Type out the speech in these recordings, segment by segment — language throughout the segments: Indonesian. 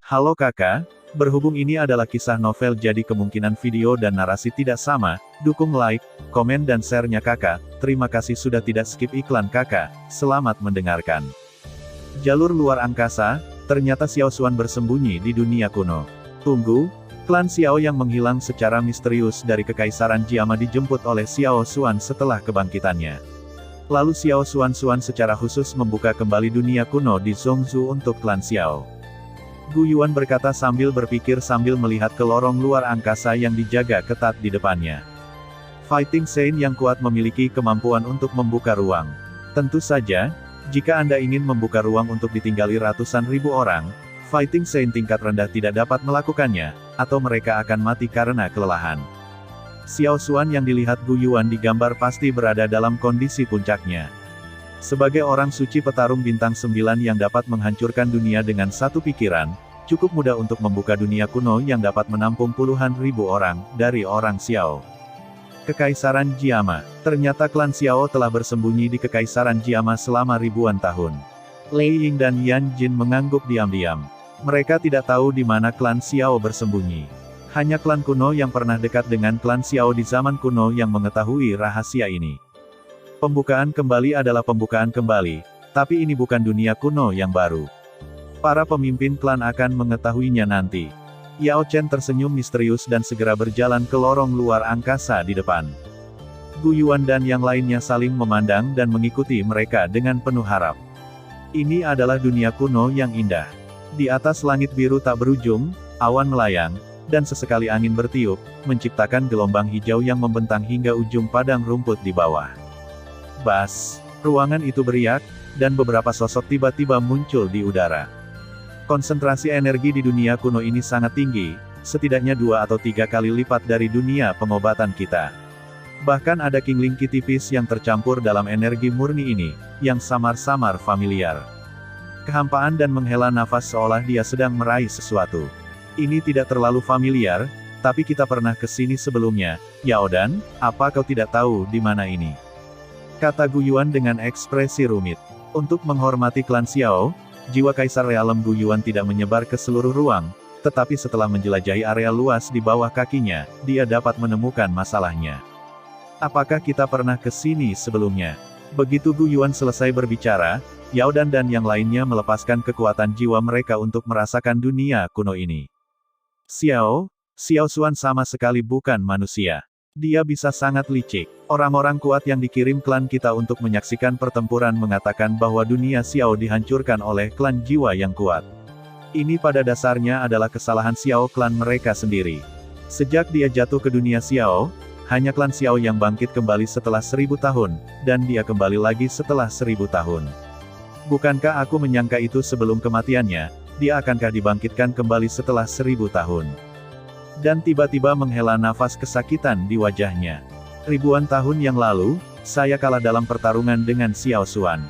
Halo kakak, berhubung ini adalah kisah novel jadi kemungkinan video dan narasi tidak sama, dukung like, komen dan share-nya kakak, terima kasih sudah tidak skip iklan kakak, selamat mendengarkan. Jalur luar angkasa, ternyata Xiao Xuan bersembunyi di dunia kuno. Tunggu, klan Xiao yang menghilang secara misterius dari Kekaisaran Jiama dijemput oleh Xiao Xuan setelah kebangkitannya. Lalu Xiao Xuan secara khusus membuka kembali dunia kuno di Zhongzhou untuk klan Xiao. Gu Yuan berkata sambil berpikir sambil melihat ke lorong luar angkasa yang dijaga ketat di depannya. Fighting Saint yang kuat memiliki kemampuan untuk membuka ruang. Tentu saja, jika Anda ingin membuka ruang untuk ditinggali ratusan ribu orang, Fighting Saint tingkat rendah tidak dapat melakukannya, atau mereka akan mati karena kelelahan. Xiao Xuan yang dilihat Gu Yuan di gambar pasti berada dalam kondisi puncaknya. Sebagai orang suci petarung bintang 9 yang dapat menghancurkan dunia dengan satu pikiran, cukup mudah untuk membuka dunia kuno yang dapat menampung puluhan ribu orang, dari orang Xiao. Kekaisaran Jiama. Ternyata klan Xiao telah bersembunyi di Kekaisaran Jiama selama ribuan tahun. Lei Ying dan Yan Jin mengangguk diam-diam. Mereka tidak tahu di mana klan Xiao bersembunyi. Hanya klan kuno yang pernah dekat dengan klan Xiao di zaman kuno yang mengetahui rahasia ini. Pembukaan kembali adalah pembukaan kembali, tapi ini bukan dunia kuno yang baru. Para pemimpin klan akan mengetahuinya nanti. Yao Chen tersenyum misterius dan segera berjalan ke lorong luar angkasa di depan. Gu Yuan dan yang lainnya saling memandang dan mengikuti mereka dengan penuh harap. Ini adalah dunia kuno yang indah. Di atas langit biru tak berujung, awan melayang, dan sesekali angin bertiup, menciptakan gelombang hijau yang membentang hingga ujung padang rumput di bawah. Bas, ruangan itu beriak, dan beberapa sosok tiba-tiba muncul di udara. Konsentrasi energi di dunia kuno ini sangat tinggi, setidaknya 2 atau 3 kali lipat dari dunia pengobatan kita. Bahkan ada kinglingki tipis yang tercampur dalam energi murni ini, yang samar-samar familiar. Kehampaan dan menghela nafas seolah dia sedang meraih sesuatu. Ini tidak terlalu familiar, tapi kita pernah ke sini sebelumnya, Yao Dan, apa kau tidak tahu di mana ini? Kata Gu Yuan dengan ekspresi rumit. Untuk menghormati klan Xiao, jiwa Kaisar Realem Gu Yuan tidak menyebar ke seluruh ruang, tetapi setelah menjelajahi area luas di bawah kakinya, dia dapat menemukan masalahnya. Apakah kita pernah ke sini sebelumnya? Begitu Gu Yuan selesai berbicara, Yao Dan yang lainnya melepaskan kekuatan jiwa mereka untuk merasakan dunia kuno ini. Xiao Xuan sama sekali bukan manusia. Dia bisa sangat licik. Orang-orang kuat yang dikirim klan kita untuk menyaksikan pertempuran mengatakan bahwa dunia Xiao dihancurkan oleh klan jiwa yang kuat. Ini pada dasarnya adalah kesalahan Xiao klan mereka sendiri. Sejak dia jatuh ke dunia Xiao, hanya klan Xiao yang bangkit kembali setelah 1000 tahun, dan dia kembali lagi setelah 1000 tahun. Bukankah aku menyangka itu sebelum kematiannya, dia akankah dibangkitkan kembali setelah 1000 tahun? Dan tiba-tiba menghela nafas kesakitan di wajahnya. Ribuan tahun yang lalu, saya kalah dalam pertarungan dengan Xiao Xuan.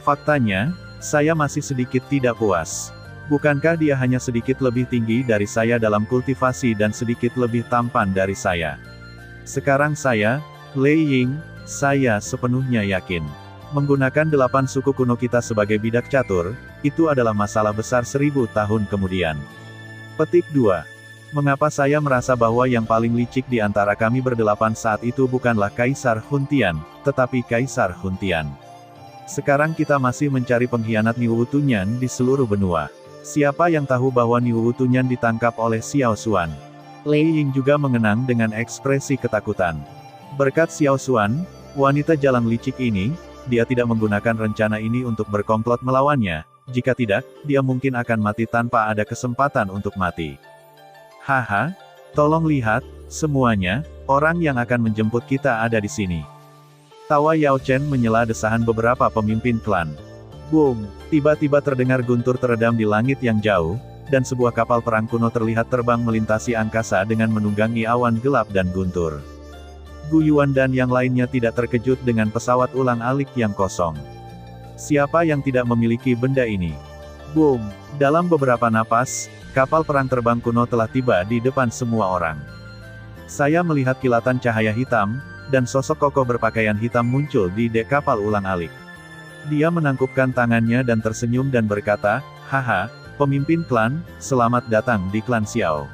Faktanya, saya masih sedikit tidak puas. Bukankah dia hanya sedikit lebih tinggi dari saya dalam kultivasi dan sedikit lebih tampan dari saya? Sekarang saya, Lei Ying, saya sepenuhnya yakin. Menggunakan 8 suku kuno kita sebagai bidak catur, itu adalah masalah besar 1000 tahun kemudian. Petik 2. Mengapa saya merasa bahwa yang paling licik di antara kami berdelapan saat itu bukanlah Kaisar Huntian, tetapi Kaisar Huntian. Sekarang kita masih mencari pengkhianat Niwu Tunyan di seluruh benua. Siapa yang tahu bahwa Niwu Tunyan ditangkap oleh Xiao Xuan? Lei Ying juga mengenang dengan ekspresi ketakutan. Berkat Xiao Xuan, wanita jalan licik ini, dia tidak menggunakan rencana ini untuk berkomplot melawannya. Jika tidak, dia mungkin akan mati tanpa ada kesempatan untuk mati. Haha, tolong lihat, semuanya, orang yang akan menjemput kita ada di sini. Tawa Yao Chen menyela desahan beberapa pemimpin klan. Boom, tiba-tiba terdengar guntur teredam di langit yang jauh, dan sebuah kapal perang kuno terlihat terbang melintasi angkasa dengan menunggangi awan gelap dan guntur. Gu Yuan dan yang lainnya tidak terkejut dengan pesawat ulang-alik yang kosong. Siapa yang tidak memiliki benda ini? Boom, dalam beberapa napas, kapal perang terbang kuno telah tiba di depan semua orang. Saya melihat kilatan cahaya hitam, dan sosok kokoh berpakaian hitam muncul di dek kapal ulang-alik. Dia menangkupkan tangannya dan tersenyum dan berkata, "Haha, Pemimpin klan, selamat datang di klan Xiao.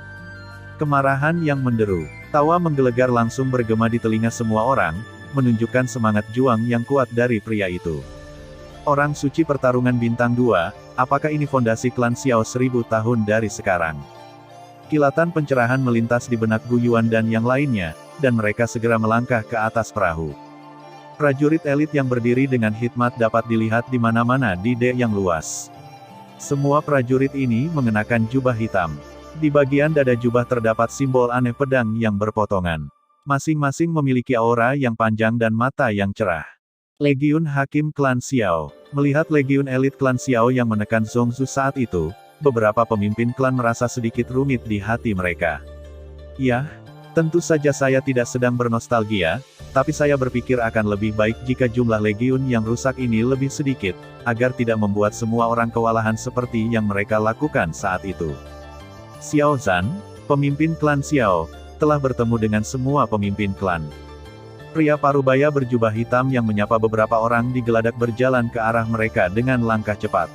Kemarahan yang menderu. Tawa menggelegar langsung bergema di telinga semua orang, menunjukkan semangat juang yang kuat dari pria itu. Orang suci pertarungan bintang 2, apakah ini fondasi klan Xiao 1000 tahun dari sekarang? Kilatan pencerahan melintas di benak Gu Yuan dan yang lainnya, dan mereka segera melangkah ke atas perahu. Prajurit elit yang berdiri dengan hikmat dapat dilihat di mana-mana di dek yang luas. Semua prajurit ini mengenakan jubah hitam. Di bagian dada jubah terdapat simbol aneh pedang yang berpotongan. Masing-masing memiliki aura yang panjang dan mata yang cerah. Legiun Hakim Klan Xiao. Melihat legiun elit klan Xiao yang menekan Zhongzhu saat itu, beberapa pemimpin klan merasa sedikit rumit di hati mereka. Ya, tentu saja saya tidak sedang bernostalgia, tapi saya berpikir akan lebih baik jika jumlah legiun yang rusak ini lebih sedikit, agar tidak membuat semua orang kewalahan seperti yang mereka lakukan saat itu. Xiao Zhan, pemimpin klan Xiao, telah bertemu dengan semua pemimpin klan. Pria parubaya berjubah hitam yang menyapa beberapa orang di geladak berjalan ke arah mereka dengan langkah cepat.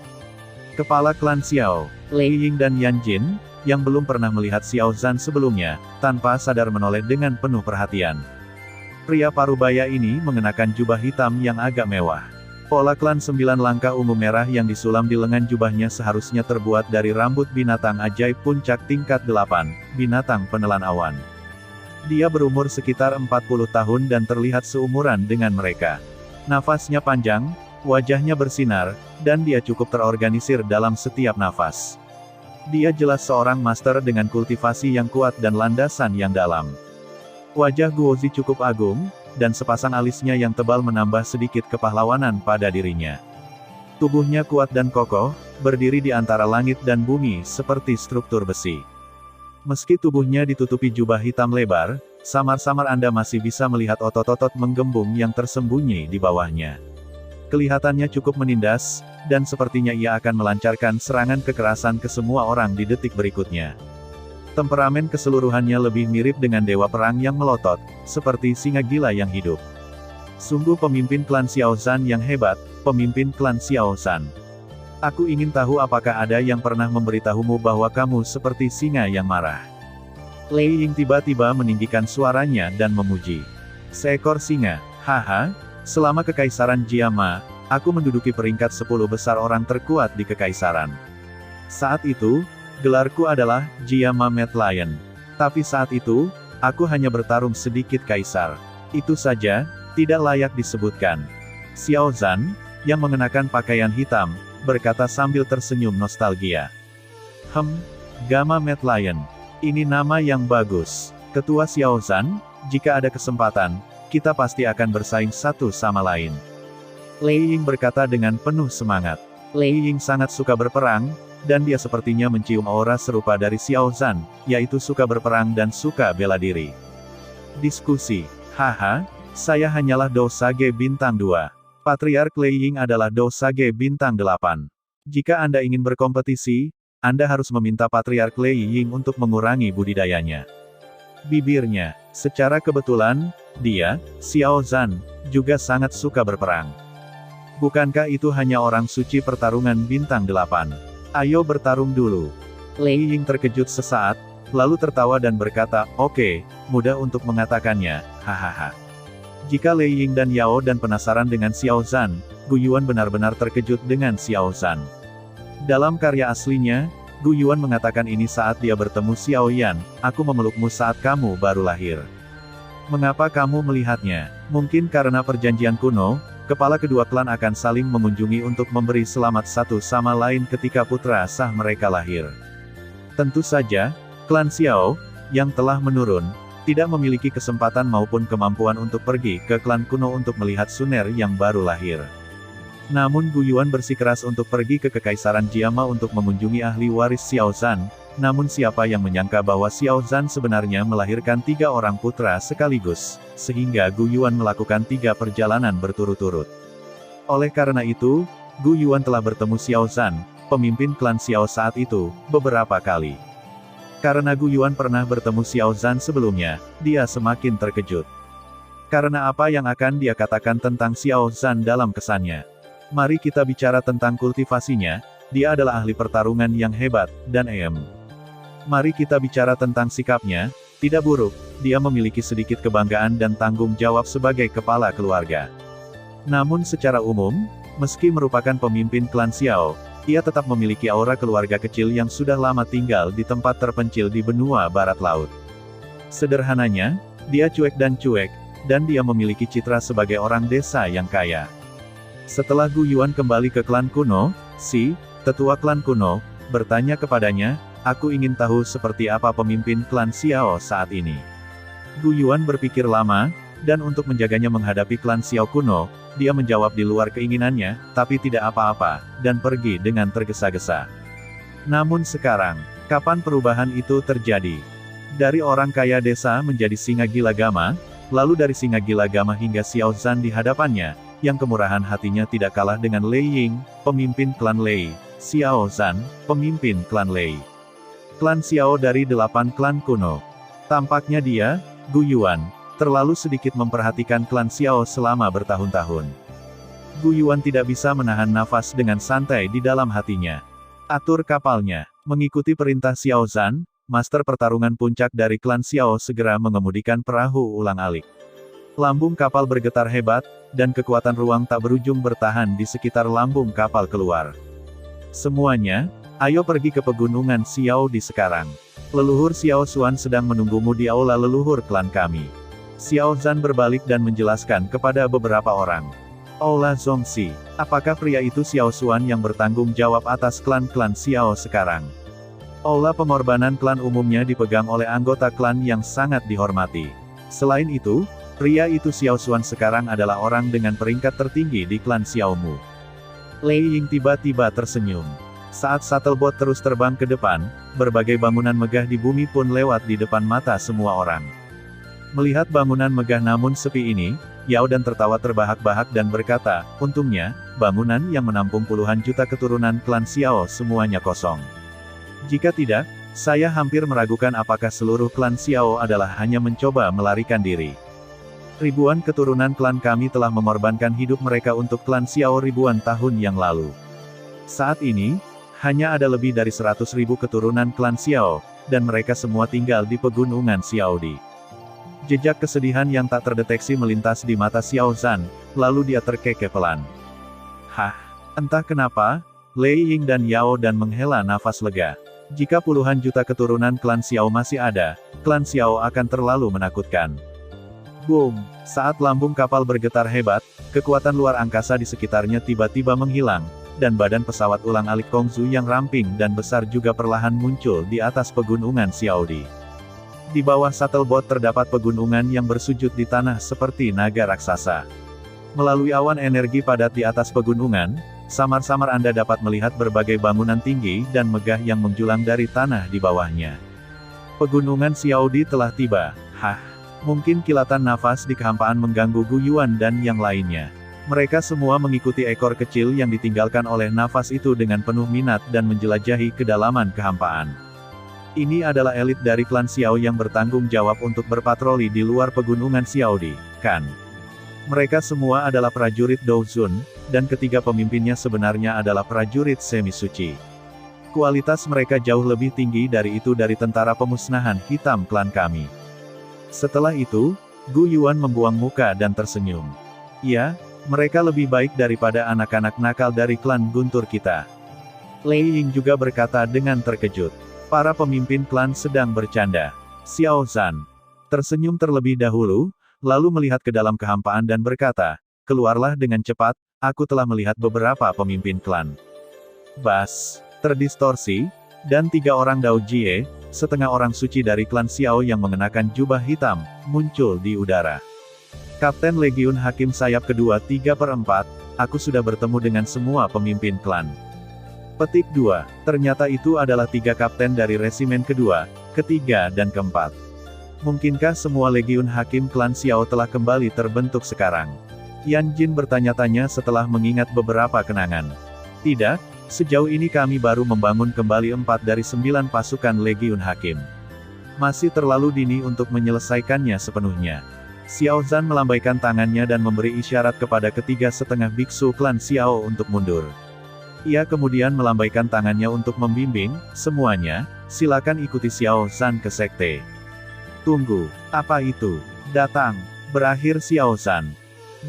Kepala klan Xiao, Lei Ying dan Yan Jin, yang belum pernah melihat Xiao Zhan sebelumnya, tanpa sadar menoleh dengan penuh perhatian. Pria parubaya ini mengenakan jubah hitam yang agak mewah. Pola klan 9 langkah ungu merah yang disulam di lengan jubahnya seharusnya terbuat dari rambut binatang ajaib puncak tingkat 8, binatang penelan awan. Dia berumur sekitar 40 tahun dan terlihat seumuran dengan mereka. Nafasnya panjang, wajahnya bersinar, dan dia cukup terorganisir dalam setiap nafas. Dia jelas seorang master dengan kultivasi yang kuat dan landasan yang dalam. Wajah Guozi cukup agung, dan sepasang alisnya yang tebal menambah sedikit kepahlawanan pada dirinya. Tubuhnya kuat dan kokoh, berdiri di antara langit dan bumi seperti struktur besi. Meski tubuhnya ditutupi jubah hitam lebar, samar-samar Anda masih bisa melihat otot-otot menggembung yang tersembunyi di bawahnya. Kelihatannya cukup menindas, dan sepertinya ia akan melancarkan serangan kekerasan ke semua orang di detik berikutnya. Temperamen keseluruhannya lebih mirip dengan dewa perang yang melotot, seperti singa gila yang hidup. Sungguh pemimpin klan Xiao Zhan yang hebat, pemimpin klan Xiao Zhan. Aku ingin tahu apakah ada yang pernah memberitahumu bahwa kamu seperti singa yang marah. Lei Ying tiba-tiba meninggikan suaranya dan memuji. Seekor singa, haha, selama kekaisaran Jiama, aku menduduki peringkat 10 besar orang terkuat di kekaisaran. Saat itu, gelarku adalah Jiama Mad Lion. Tapi saat itu, aku hanya bertarung sedikit kaisar. Itu saja, tidak layak disebutkan. Xiao Zhan, yang mengenakan pakaian hitam, berkata sambil tersenyum nostalgia. Gama Mad Lion. Ini nama yang bagus. Ketua Xiao Zhan, jika ada kesempatan, kita pasti akan bersaing satu sama lain. Lei Ying berkata dengan penuh semangat. Lei Ying sangat suka berperang, dan dia sepertinya mencium aura serupa dari Xiao Zhan, yaitu suka berperang dan suka bela diri. Diskusi. Haha, saya hanyalah Dosage bintang 2. Patriark Lei Ying adalah Dosage bintang 8. Jika Anda ingin berkompetisi, Anda harus meminta Patriark Lei Ying untuk mengurangi budidayanya. Bibirnya. Secara kebetulan, dia, Xiao Zhan, juga sangat suka berperang. Bukankah itu hanya orang suci pertarungan bintang 8? Ayo bertarung dulu. Lei Ying terkejut sesaat, lalu tertawa dan berkata, oke, mudah untuk mengatakannya, hahaha. Jika Lei Ying dan Yao dan penasaran dengan Xiao Zhan, Gu Yuan benar-benar terkejut dengan Xiao Zhan. Dalam karya aslinya, Gu Yuan mengatakan ini saat dia bertemu Xiao Yan, aku memelukmu saat kamu baru lahir. Mengapa kamu melihatnya? Mungkin karena perjanjian kuno, kepala kedua klan akan saling mengunjungi untuk memberi selamat satu sama lain ketika putra sah mereka lahir. Tentu saja, klan Xiao, yang telah menurun, tidak memiliki kesempatan maupun kemampuan untuk pergi ke klan kuno untuk melihat Suner yang baru lahir. Namun Gu Yuan bersikeras untuk pergi ke Kekaisaran Jiama untuk mengunjungi ahli waris Xiao Zhan, namun siapa yang menyangka bahwa Xiao Zhan sebenarnya melahirkan 3 orang putra sekaligus, sehingga Gu Yuan melakukan 3 perjalanan berturut-turut. Oleh karena itu, Gu Yuan telah bertemu Xiao Zhan, pemimpin klan Xiao saat itu, beberapa kali. Karena Gu Yuan pernah bertemu Xiao Zhan sebelumnya, dia semakin terkejut. Karena apa yang akan dia katakan tentang Xiao Zhan dalam kesannya? Mari kita bicara tentang kultivasinya, dia adalah ahli pertarungan yang hebat, dan mari kita bicara tentang sikapnya, tidak buruk, dia memiliki sedikit kebanggaan dan tanggung jawab sebagai kepala keluarga. Namun secara umum, meski merupakan pemimpin klan Xiao, ia tetap memiliki aura keluarga kecil yang sudah lama tinggal di tempat terpencil di benua barat laut. Sederhananya, dia cuek, dan dia memiliki citra sebagai orang desa yang kaya. Setelah Gu Yuan kembali ke klan kuno, si tetua klan kuno bertanya kepadanya, "Aku ingin tahu seperti apa pemimpin klan Xiao saat ini." Gu Yuan berpikir lama, dan untuk menjaganya menghadapi klan Xiao kuno, dia menjawab di luar keinginannya, tapi tidak apa-apa, dan pergi dengan tergesa-gesa. Namun sekarang, kapan perubahan itu terjadi? Dari orang kaya desa menjadi singa gila gama, lalu dari singa gila gama hingga Xiao Zhan di hadapannya, yang kemurahan hatinya tidak kalah dengan Lei Ying, pemimpin klan Lei, Xiao Zhan, pemimpin klan Lei. Klan Xiao dari 8 klan kuno. Tampaknya dia, Gu Yuan, terlalu sedikit memperhatikan klan Xiao selama bertahun-tahun. Gu Yuan tidak bisa menahan nafas dengan santai di dalam hatinya. Atur kapalnya. Mengikuti perintah Xiao Zhan, master pertarungan puncak dari klan Xiao segera mengemudikan perahu ulang-alik. Lambung kapal bergetar hebat, dan kekuatan ruang tak berujung bertahan di sekitar lambung kapal keluar. Semuanya, ayo pergi ke pegunungan Xiao di sekarang. Leluhur Xiao Xuan sedang menunggumu di aula leluhur klan kami. Xiao Zhan berbalik dan menjelaskan kepada beberapa orang. Aula Zongxi, apakah pria itu Xiao Xuan yang bertanggung jawab atas klan-klan Xiao sekarang? Aula pengorbanan klan umumnya dipegang oleh anggota klan yang sangat dihormati. Selain itu, pria itu Xiao Xuan sekarang adalah orang dengan peringkat tertinggi di klan Xiao Mu. Lei Ying tiba-tiba tersenyum. Saat shuttlebot terus terbang ke depan, berbagai bangunan megah di bumi pun lewat di depan mata semua orang. Melihat bangunan megah namun sepi ini, Yao Dan tertawa terbahak-bahak dan berkata, "Untungnya, bangunan yang menampung puluhan juta keturunan klan Xiao semuanya kosong. Jika tidak, saya hampir meragukan apakah seluruh klan Xiao adalah hanya mencoba melarikan diri. Ribuan keturunan klan kami telah mengorbankan hidup mereka untuk klan Xiao ribuan tahun yang lalu. Saat ini, hanya ada lebih dari 100.000 keturunan klan Xiao, dan mereka semua tinggal di pegunungan Xiaodi." Jejak kesedihan yang tak terdeteksi melintas di mata Xiao Zhan, lalu dia terkekeh pelan. Entah kenapa, Lei Ying dan Yao Dan menghela nafas lega. Jika puluhan juta keturunan klan Xiao masih ada, klan Xiao akan terlalu menakutkan. Boom! Saat lambung kapal bergetar hebat, kekuatan luar angkasa di sekitarnya tiba-tiba menghilang, dan badan pesawat ulang-alik Kongzu yang ramping dan besar juga perlahan muncul di atas pegunungan Xiaodi. Di bawah shuttlebot terdapat pegunungan yang bersujud di tanah seperti naga raksasa. Melalui awan energi padat di atas pegunungan, samar-samar Anda dapat melihat berbagai bangunan tinggi dan megah yang menjulang dari tanah di bawahnya. Pegunungan Xiaodi telah tiba. Mungkin kilatan nafas di kehampaan mengganggu Gu Yuan dan yang lainnya. Mereka semua mengikuti ekor kecil yang ditinggalkan oleh nafas itu dengan penuh minat dan menjelajahi kedalaman kehampaan. Ini adalah elit dari klan Xiao yang bertanggung jawab untuk berpatroli di luar pegunungan Xiaodi, kan? Mereka semua adalah prajurit Douzun, dan ketiga pemimpinnya sebenarnya adalah prajurit semi-suci. Kualitas mereka jauh lebih tinggi dari itu dari tentara pemusnahan hitam klan kami. Setelah itu, Gu Yuan membuang muka dan tersenyum. Ya, mereka lebih baik daripada anak-anak nakal dari klan guntur kita. Lei Ying juga berkata dengan terkejut. Para pemimpin klan sedang bercanda. Xiao Zhan tersenyum terlebih dahulu, lalu melihat ke dalam kehampaan dan berkata, "Keluarlah dengan cepat, aku telah melihat beberapa pemimpin klan." Bas terdistorsi, dan 3 orang Dao Jie, setengah orang suci dari klan Xiao yang mengenakan jubah hitam, muncul di udara. "Kapten Legiun Hakim Sayap kedua 3/4, aku sudah bertemu dengan semua pemimpin klan." Petik 2. Ternyata itu adalah 3 kapten dari resimen kedua, ketiga dan keempat. Mungkinkah semua Legiun Hakim klan Xiao telah kembali terbentuk sekarang? Yan Jin bertanya-tanya setelah mengingat beberapa kenangan. Tidak, sejauh ini kami baru membangun kembali 4 dari 9 pasukan Legiun Hakim. Masih terlalu dini untuk menyelesaikannya sepenuhnya. Xiao Zhan melambaikan tangannya dan memberi isyarat kepada ketiga setengah biksu klan Xiao untuk mundur. Ia kemudian melambaikan tangannya untuk membimbing, semuanya, silakan ikuti Xiao Zhan ke sekte. Tunggu, apa itu? Datang. Berakhir Xiao Zhan.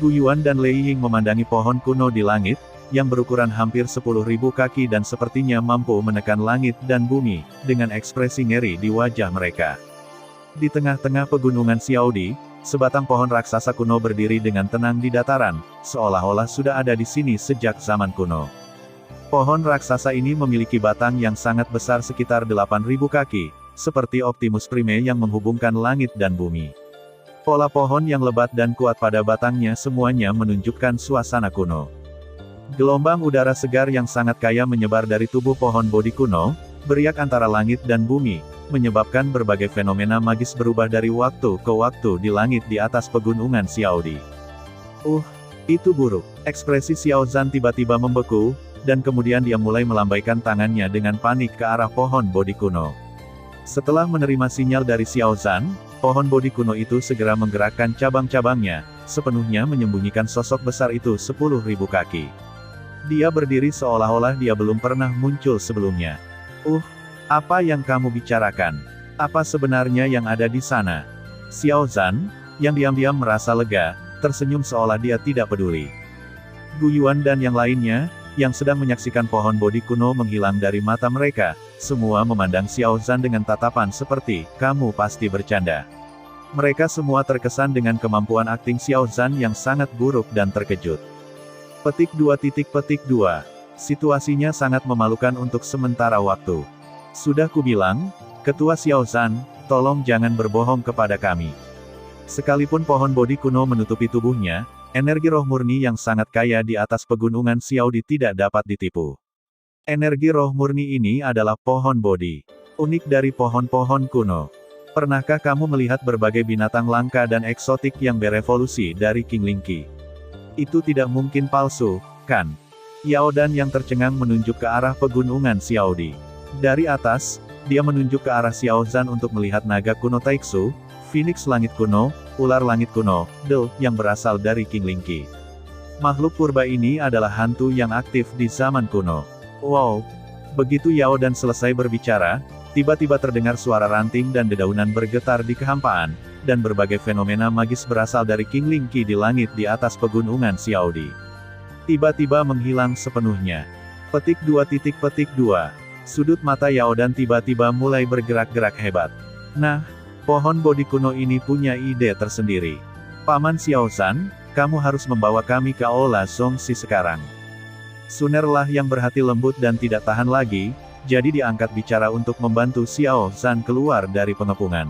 Gu Yuan dan Lei Ying memandangi pohon kuno di langit, yang berukuran hampir 10.000 kaki dan sepertinya mampu menekan langit dan bumi, dengan ekspresi ngeri di wajah mereka. Di tengah-tengah pegunungan Xiaodi, sebatang pohon raksasa kuno berdiri dengan tenang di dataran, seolah-olah sudah ada di sini sejak zaman kuno. Pohon raksasa ini memiliki batang yang sangat besar sekitar 8.000 kaki, seperti Optimus Prime yang menghubungkan langit dan bumi. Pola pohon yang lebat dan kuat pada batangnya semuanya menunjukkan suasana kuno. Gelombang udara segar yang sangat kaya menyebar dari tubuh pohon bodi kuno, beriak antara langit dan bumi, menyebabkan berbagai fenomena magis berubah dari waktu ke waktu di langit di atas pegunungan Xiaodi. Itu buruk. Ekspresi Xiao Zhan tiba-tiba membeku, dan kemudian dia mulai melambaikan tangannya dengan panik ke arah pohon bodi kuno. Setelah menerima sinyal dari Xiao Zhan, pohon bodi kuno itu segera menggerakkan cabang-cabangnya, sepenuhnya menyembunyikan sosok besar itu 10.000 kaki. Dia berdiri seolah-olah dia belum pernah muncul sebelumnya. Apa yang kamu bicarakan? Apa sebenarnya yang ada di sana? Xiao Zhan, yang diam-diam merasa lega, tersenyum seolah dia tidak peduli. Gu Yuan dan yang lainnya, yang sedang menyaksikan pohon bodi kuno menghilang dari mata mereka, semua memandang Xiao Zhan dengan tatapan seperti, kamu pasti bercanda. Mereka semua terkesan dengan kemampuan akting Xiao Zhan yang sangat buruk dan terkejut. Petik 2. Situasinya sangat memalukan untuk sementara waktu. Sudah kubilang, Ketua Xiao Zhan, tolong jangan berbohong kepada kami. Sekalipun pohon bodi kuno menutupi tubuhnya, energi roh murni yang sangat kaya di atas pegunungan Xiaodi tidak dapat ditipu. Energi roh murni ini adalah pohon bodi. Unik dari pohon-pohon kuno. Pernahkah kamu melihat berbagai binatang langka dan eksotik yang berevolusi dari King Linki? Itu tidak mungkin palsu, kan? Yao Dan yang tercengang menunjuk ke arah pegunungan Xiaodi. Dari atas, dia menunjuk ke arah Xiao Zhan untuk melihat naga kuno Taixu, Phoenix langit kuno, ular langit kuno, yang berasal dari King Linki. Makhluk purba ini adalah hantu yang aktif di zaman kuno. Wow! Begitu Yao Dan selesai berbicara, tiba-tiba terdengar suara ranting dan dedaunan bergetar di kehampaan, dan berbagai fenomena magis berasal dari King Linki di langit di atas pegunungan Xiaodi. Tiba-tiba menghilang sepenuhnya. Petik 2. Sudut mata Yao Dan tiba-tiba mulai bergerak-gerak hebat. Nah, pohon bodi kuno ini punya ide tersendiri. Paman Xiao Zhan, kamu harus membawa kami ke Aula Zongxi sekarang. Sunerlah yang berhati lembut dan tidak tahan lagi, jadi diangkat bicara untuk membantu Xiao Zhan keluar dari pengepungan.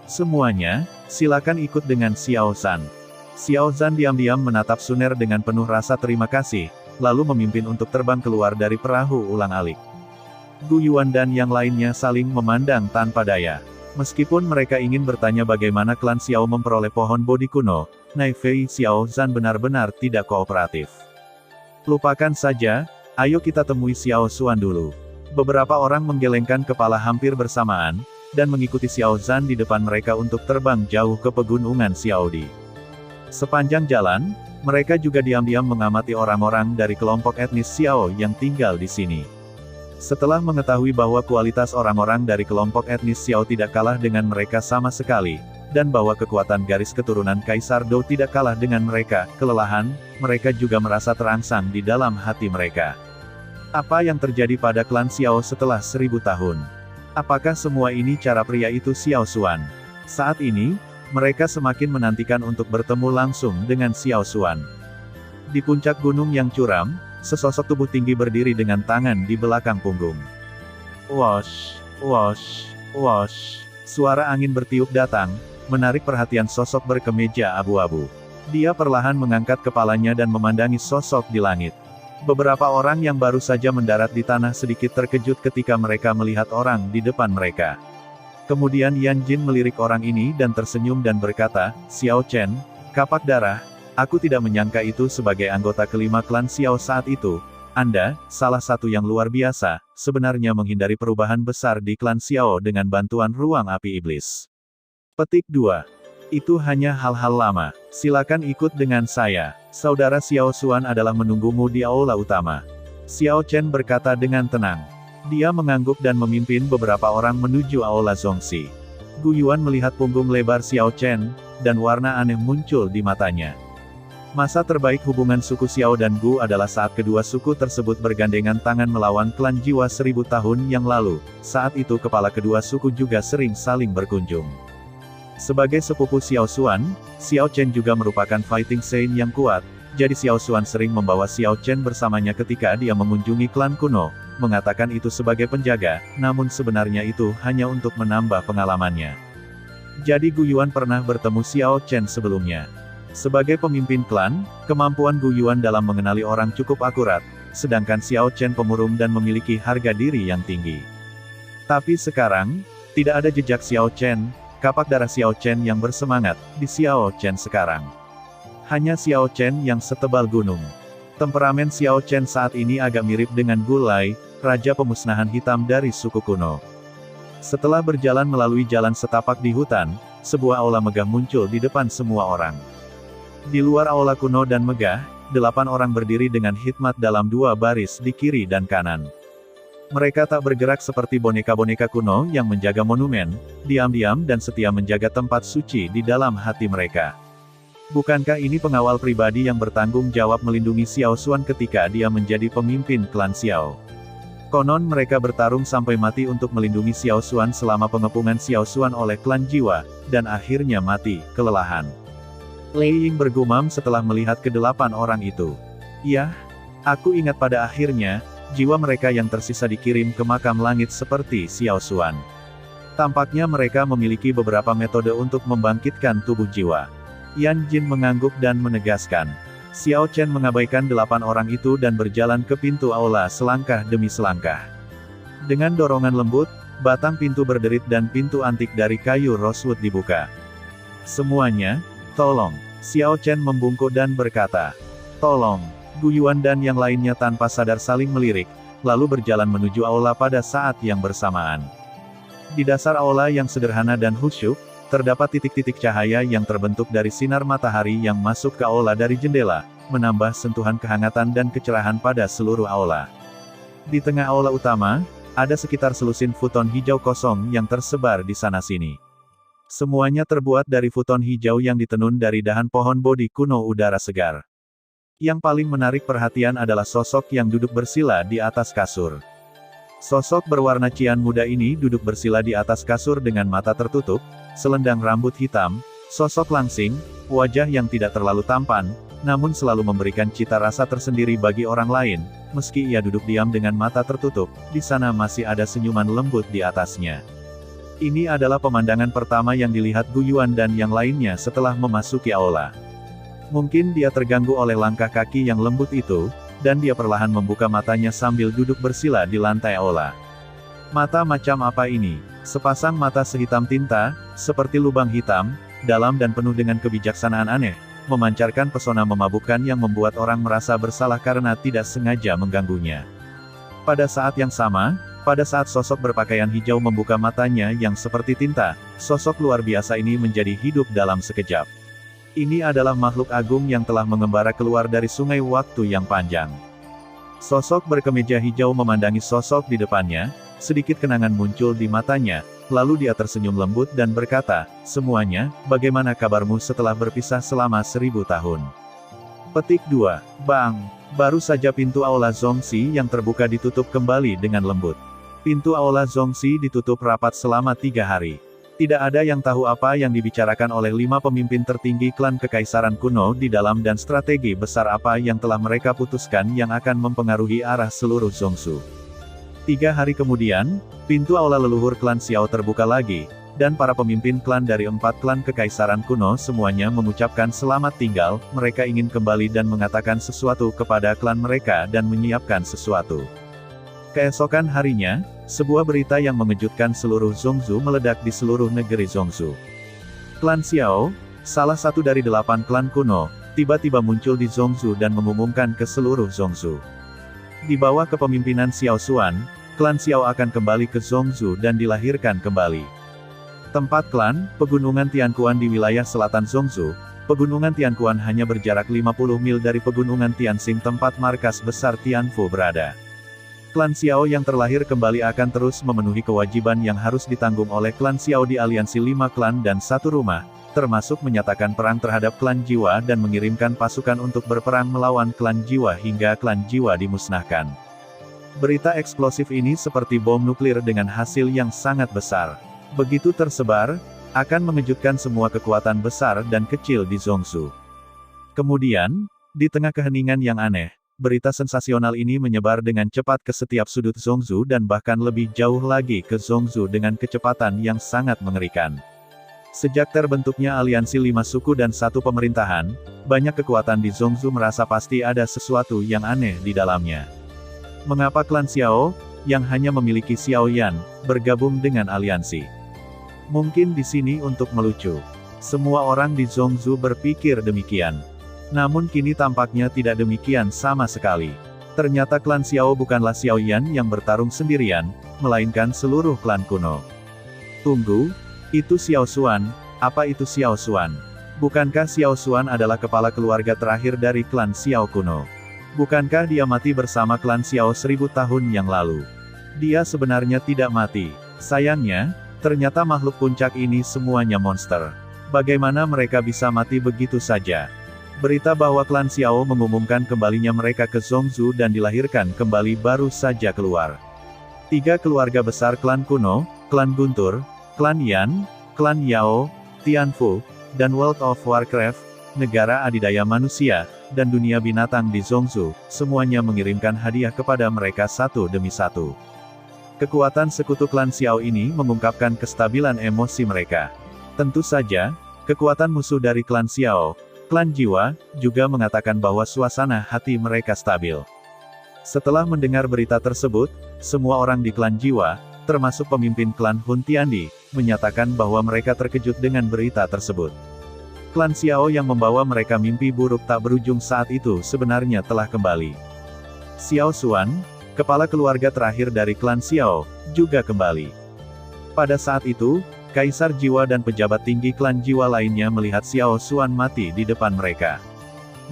Semuanya, silakan ikut dengan Xiao Zhan. Xiao Zhan diam-diam menatap Suner dengan penuh rasa terima kasih, lalu memimpin untuk terbang keluar dari perahu ulang-alik. Gu Yuan dan yang lainnya saling memandang tanpa daya. Meskipun mereka ingin bertanya bagaimana klan Xiao memperoleh pohon bodi kuno, Naifei Xiao Zhan benar-benar tidak kooperatif. Lupakan saja, ayo kita temui Xiao Xuan dulu. Beberapa orang menggelengkan kepala hampir bersamaan, dan mengikuti Xiao Zhan di depan mereka untuk terbang jauh ke pegunungan Xiaodi. Sepanjang jalan, mereka juga diam-diam mengamati orang-orang dari kelompok etnis Xiao yang tinggal di sini. Setelah mengetahui bahwa kualitas orang-orang dari kelompok etnis Xiao tidak kalah dengan mereka sama sekali, dan bahwa kekuatan garis keturunan Kaisar Dou tidak kalah dengan mereka, kelelahan, mereka juga merasa terangsang di dalam hati mereka. Apa yang terjadi pada klan Xiao setelah 1000 tahun? Apakah semua ini cara pria itu Xiao Xuan? Saat ini, mereka semakin menantikan untuk bertemu langsung dengan Xiao Xuan. Di puncak gunung yang curam, sesosok tubuh tinggi berdiri dengan tangan di belakang punggung. Wosh, wosh, wosh. Suara angin bertiup datang, menarik perhatian sosok berkemeja abu-abu. Dia perlahan mengangkat kepalanya dan memandangi sosok di langit. Beberapa orang yang baru saja mendarat di tanah sedikit terkejut ketika mereka melihat orang di depan mereka. Kemudian Yan Jin melirik orang ini dan tersenyum dan berkata, Xiao Chen, kapak darah, aku tidak menyangka itu sebagai anggota kelima klan Xiao saat itu. Anda, salah satu yang luar biasa, sebenarnya menghindari perubahan besar di klan Xiao dengan bantuan ruang api iblis. Petik 2. Itu hanya hal-hal lama. Silakan ikut dengan saya. Saudara Xiao Xuan adalah menunggumu di aula utama. Xiao Chen berkata dengan tenang. Dia mengangguk dan memimpin beberapa orang menuju aula Zongxi. Gu Yuan melihat punggung lebar Xiao Chen, dan warna aneh muncul di matanya. Masa terbaik hubungan suku Xiao dan Gu adalah saat kedua suku tersebut bergandengan tangan melawan klan jiwa 1000 tahun yang lalu. Saat itu kepala kedua suku juga sering saling berkunjung. Sebagai sepupu Xiao Xuan, Xiao Chen juga merupakan fighting saint yang kuat, jadi Xiao Xuan sering membawa Xiao Chen bersamanya ketika dia mengunjungi klan kuno, mengatakan itu sebagai penjaga, namun sebenarnya itu hanya untuk menambah pengalamannya. Jadi Gu Yuan pernah bertemu Xiao Chen sebelumnya. Sebagai pemimpin klan, kemampuan Gu Yuan dalam mengenali orang cukup akurat, sedangkan Xiao Chen pemurung dan memiliki harga diri yang tinggi. Tapi sekarang, tidak ada jejak Xiao Chen, kapak darah Xiao Chen yang bersemangat, di Xiao Chen sekarang. Hanya Xiao Chen yang setebal gunung. Temperamen Xiao Chen saat ini agak mirip dengan Gu Lai, raja pemusnahan hitam dari suku kuno. Setelah berjalan melalui jalan setapak di hutan, sebuah aula megah muncul di depan semua orang. Di luar aula kuno dan megah, 8 orang berdiri dengan hikmat dalam 2 baris di kiri dan kanan. Mereka tak bergerak seperti boneka-boneka kuno yang menjaga monumen, diam-diam dan setia menjaga tempat suci di dalam hati mereka. Bukankah ini pengawal pribadi yang bertanggung jawab melindungi Xiao Xuan ketika dia menjadi pemimpin klan Xiao? Konon mereka bertarung sampai mati untuk melindungi Xiao Xuan selama pengepungan Xiao Xuan oleh klan jiwa, dan akhirnya mati, kelelahan. Lei Ying bergumam setelah melihat ke-8 orang itu. Yah, aku ingat pada akhirnya, jiwa mereka yang tersisa dikirim ke makam langit seperti Xiao Xuan. Tampaknya mereka memiliki beberapa metode untuk membangkitkan tubuh jiwa. Yan Jin mengangguk dan menegaskan. Xiao Chen mengabaikan 8 orang itu dan berjalan ke pintu aula selangkah demi selangkah. Dengan dorongan lembut, batang pintu berderit dan pintu antik dari kayu rosewood dibuka. Semuanya, tolong. Xiao Chen membungkuk dan berkata. Tolong. Gu Yuan dan yang lainnya tanpa sadar saling melirik, lalu berjalan menuju aula pada saat yang bersamaan. Di dasar aula yang sederhana dan khusyuk, terdapat titik-titik cahaya yang terbentuk dari sinar matahari yang masuk ke aula dari jendela, menambah sentuhan kehangatan dan kecerahan pada seluruh aula. Di tengah aula utama, ada sekitar selusin futon hijau kosong yang tersebar di sana-sini. Semuanya terbuat dari futon hijau yang ditenun dari dahan pohon bodi kuno udara segar. Yang paling menarik perhatian adalah sosok yang duduk bersila di atas kasur. Sosok berwarna cian muda ini duduk bersila di atas kasur dengan mata tertutup, selendang rambut hitam, sosok langsing, wajah yang tidak terlalu tampan, namun selalu memberikan cita rasa tersendiri bagi orang lain. Meski ia duduk diam dengan mata tertutup, di sana masih ada senyuman lembut di atasnya. Ini adalah pemandangan pertama yang dilihat Gu Yuan dan yang lainnya setelah memasuki aula. Mungkin dia terganggu oleh langkah kaki yang lembut itu, dan dia perlahan membuka matanya sambil duduk bersila di lantai aula. Mata macam apa ini? Sepasang mata sehitam tinta, seperti lubang hitam, dalam dan penuh dengan kebijaksanaan aneh, memancarkan pesona memabukkan yang membuat orang merasa bersalah karena tidak sengaja mengganggunya. Pada saat yang sama, pada saat sosok berpakaian hijau membuka matanya yang seperti tinta, sosok luar biasa ini menjadi hidup dalam sekejap. Ini adalah makhluk agung yang telah mengembara keluar dari sungai waktu yang panjang. Sosok berkemeja hijau memandangi sosok di depannya, sedikit kenangan muncul di matanya, lalu dia tersenyum lembut dan berkata, semuanya, bagaimana kabarmu setelah berpisah selama 1000 tahun? Petik 2. Bang! Baru saja pintu aula Zongxi yang terbuka ditutup kembali dengan lembut. Pintu aula Zongxi ditutup rapat selama 3 hari. Tidak ada yang tahu apa yang dibicarakan oleh 5 pemimpin tertinggi klan kekaisaran kuno di dalam dan strategi besar apa yang telah mereka putuskan yang akan mempengaruhi arah seluruh Zongsu. 3 hari kemudian, pintu aula leluhur klan Xiao terbuka lagi, dan para pemimpin klan dari 4 klan kekaisaran kuno semuanya mengucapkan selamat tinggal, mereka ingin kembali dan mengatakan sesuatu kepada klan mereka dan menyiapkan sesuatu. Keesokan harinya, sebuah berita yang mengejutkan seluruh Zongsu meledak di seluruh negeri Zongsu. Klan Xiao, salah satu dari 8 klan kuno, tiba-tiba muncul di Zongsu dan mengumumkan ke seluruh Zongsu. Di bawah kepemimpinan Xiao Xuan, klan Xiao akan kembali ke Zongsu dan dilahirkan kembali. Tempat klan, Pegunungan Tianquan di wilayah selatan Zhongzhou. Pegunungan Tianquan hanya berjarak 50 mil dari Pegunungan Tianxing tempat markas besar Tianfu berada. Klan Xiao yang terlahir kembali akan terus memenuhi kewajiban yang harus ditanggung oleh klan Xiao di aliansi 5 klan dan 1 rumah, termasuk menyatakan perang terhadap klan Jiwa dan mengirimkan pasukan untuk berperang melawan klan Jiwa hingga klan Jiwa dimusnahkan. Berita eksplosif ini seperti bom nuklir dengan hasil yang sangat besar. Begitu tersebar, akan mengejutkan semua kekuatan besar dan kecil di Zhongzhou. Kemudian, di tengah keheningan yang aneh, berita sensasional ini menyebar dengan cepat ke setiap sudut Zhongzhou dan bahkan lebih jauh lagi ke Zhongzhou dengan kecepatan yang sangat mengerikan. Sejak terbentuknya aliansi 5 suku dan 1 pemerintahan, banyak kekuatan di Zhongzhou merasa pasti ada sesuatu yang aneh di dalamnya. Mengapa klan Xiao, yang hanya memiliki Xiao Yan, bergabung dengan aliansi? Mungkin di sini untuk melucu. Semua orang di Zhongzhou berpikir demikian. Namun kini tampaknya tidak demikian sama sekali. Ternyata klan Xiao bukanlah Xiao Yan yang bertarung sendirian, melainkan seluruh klan kuno. Tunggu, itu Xiao Xuan. Apa itu Xiao Xuan? Bukankah Xiao Xuan adalah kepala keluarga terakhir dari klan Xiao kuno? Bukankah dia mati bersama klan Xiao 1000 tahun yang lalu? Dia sebenarnya tidak mati. Sayangnya, ternyata makhluk puncak ini semuanya monster. Bagaimana mereka bisa mati begitu saja? Berita bahwa klan Xiao mengumumkan kembalinya mereka ke Zhongzhou dan dilahirkan kembali baru saja keluar. 3 keluarga besar klan kuno, klan Guntur, klan Yan, klan Yao, Tianfu, dan World of Warcraft, negara adidaya manusia, dan dunia binatang di Zhongzhou, semuanya mengirimkan hadiah kepada mereka satu demi satu. Kekuatan sekutu klan Xiao ini mengungkapkan kestabilan emosi mereka. Tentu saja, kekuatan musuh dari klan Xiao, klan Jiwa, juga mengatakan bahwa suasana hati mereka stabil. Setelah mendengar berita tersebut, semua orang di klan Jiwa, termasuk pemimpin klan Hun Tiandi, menyatakan bahwa mereka terkejut dengan berita tersebut. Klan Xiao yang membawa mereka mimpi buruk tak berujung saat itu sebenarnya telah kembali. Xiao Xuan, kepala keluarga terakhir dari klan Xiao, juga kembali. Pada saat itu, Kaisar Jiwa dan pejabat tinggi klan Jiwa lainnya melihat Xiao Xuan mati di depan mereka.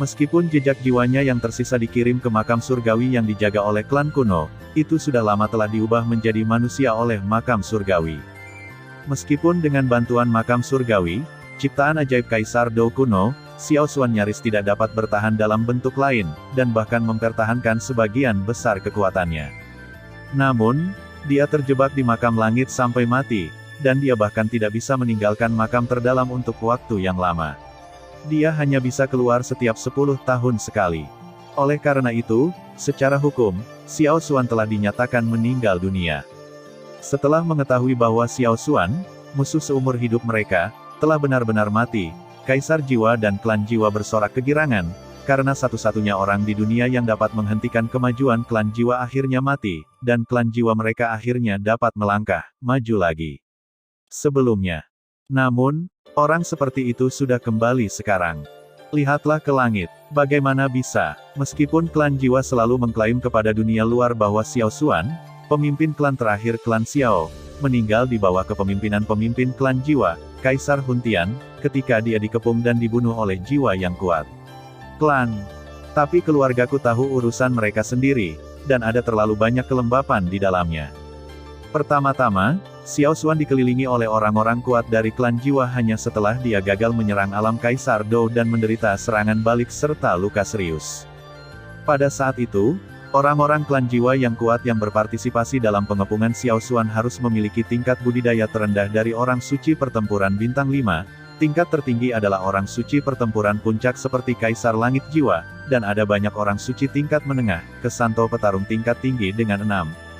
Meskipun jejak jiwanya yang tersisa dikirim ke makam surgawi yang dijaga oleh klan kuno, itu sudah lama telah diubah menjadi manusia oleh makam surgawi. Meskipun dengan bantuan makam surgawi, ciptaan ajaib Kaisar Dou kuno, Xiao Xuan nyaris tidak dapat bertahan dalam bentuk lain, dan bahkan mempertahankan sebagian besar kekuatannya. Namun, dia terjebak di makam langit sampai mati, dan dia bahkan tidak bisa meninggalkan makam terdalam untuk waktu yang lama. Dia hanya bisa keluar setiap 10 tahun sekali. Oleh karena itu, secara hukum, Xiao Xuan telah dinyatakan meninggal dunia. Setelah mengetahui bahwa Xiao Xuan, musuh seumur hidup mereka, telah benar-benar mati, Kaisar Jiwa dan klan Jiwa bersorak kegirangan, karena satu-satunya orang di dunia yang dapat menghentikan kemajuan klan Jiwa akhirnya mati, dan klan Jiwa mereka akhirnya dapat melangkah maju lagi. Sebelumnya. Namun, orang seperti itu sudah kembali sekarang. Lihatlah ke langit. Bagaimana bisa, meskipun klan Jiwa selalu mengklaim kepada dunia luar bahwa Xiao Xuan, pemimpin klan terakhir klan Xiao, meninggal di bawah kepemimpinan pemimpin klan Jiwa, Kaisar Hun Tian, ketika dia dikepung dan dibunuh oleh jiwa yang kuat. Klan. Tapi keluargaku tahu urusan mereka sendiri, dan ada terlalu banyak kelembapan di dalamnya. Pertama-tama, Xiao Xuan dikelilingi oleh orang-orang kuat dari klan Jiwa hanya setelah dia gagal menyerang alam Kaisar Dou dan menderita serangan balik serta luka serius. Pada saat itu, orang-orang klan Jiwa yang kuat yang berpartisipasi dalam pengepungan Xiao Xuan harus memiliki tingkat budidaya terendah dari orang suci pertempuran bintang 5, tingkat tertinggi adalah orang suci pertempuran puncak seperti Kaisar Langit Jiwa, dan ada banyak orang suci tingkat menengah, kesanto petarung tingkat tinggi dengan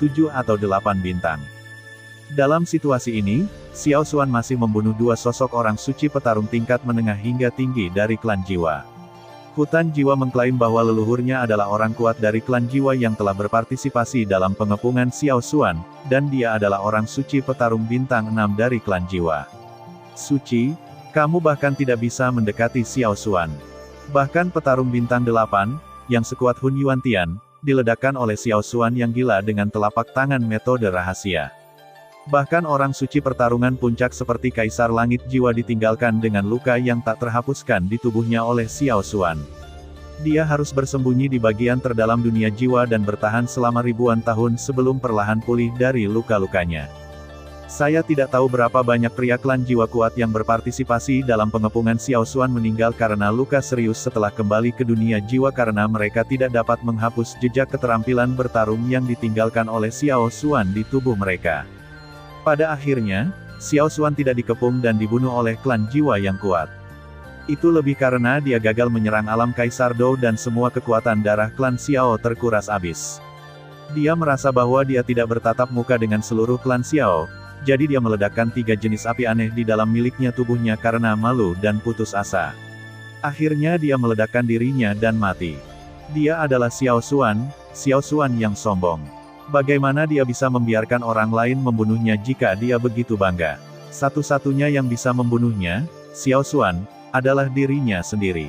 6, 7 atau 8 bintang. Dalam situasi ini, Xiao Xuan masih membunuh 2 sosok orang suci petarung tingkat menengah hingga tinggi dari klan Jiwa. Hutan Jiwa mengklaim bahwa leluhurnya adalah orang kuat dari klan Jiwa yang telah berpartisipasi dalam pengepungan Xiao Xuan, dan dia adalah orang suci petarung bintang 6 dari klan Jiwa. Suci, kamu bahkan tidak bisa mendekati Xiao Xuan. Bahkan petarung bintang 8, yang sekuat Hun Yuantian, diledakkan oleh Xiao Xuan yang gila dengan telapak tangan metode rahasia. Bahkan orang suci pertarungan puncak seperti Kaisar Langit Jiwa ditinggalkan dengan luka yang tak terhapuskan di tubuhnya oleh Xiao Xuan. Dia harus bersembunyi di bagian terdalam dunia jiwa dan bertahan selama ribuan tahun sebelum perlahan pulih dari luka-lukanya. Saya tidak tahu berapa banyak pria klan jiwa kuat yang berpartisipasi dalam pengepungan Xiao Xuan meninggal karena luka serius setelah kembali ke dunia jiwa karena mereka tidak dapat menghapus jejak keterampilan bertarung yang ditinggalkan oleh Xiao Xuan di tubuh mereka. Pada akhirnya, Xiao Xuan tidak dikepung dan dibunuh oleh klan jiwa yang kuat. Itu lebih karena dia gagal menyerang alam Kaisar Dou dan semua kekuatan darah klan Xiao terkuras habis. Dia merasa bahwa dia tidak bertatap muka dengan seluruh klan Xiao, jadi dia meledakkan 3 jenis api aneh di dalam miliknya tubuhnya karena malu dan putus asa. Akhirnya dia meledakkan dirinya dan mati. Dia adalah Xiao Xuan yang sombong. Bagaimana dia bisa membiarkan orang lain membunuhnya jika dia begitu bangga? Satu-satunya yang bisa membunuhnya, Xiao Xuan, adalah dirinya sendiri.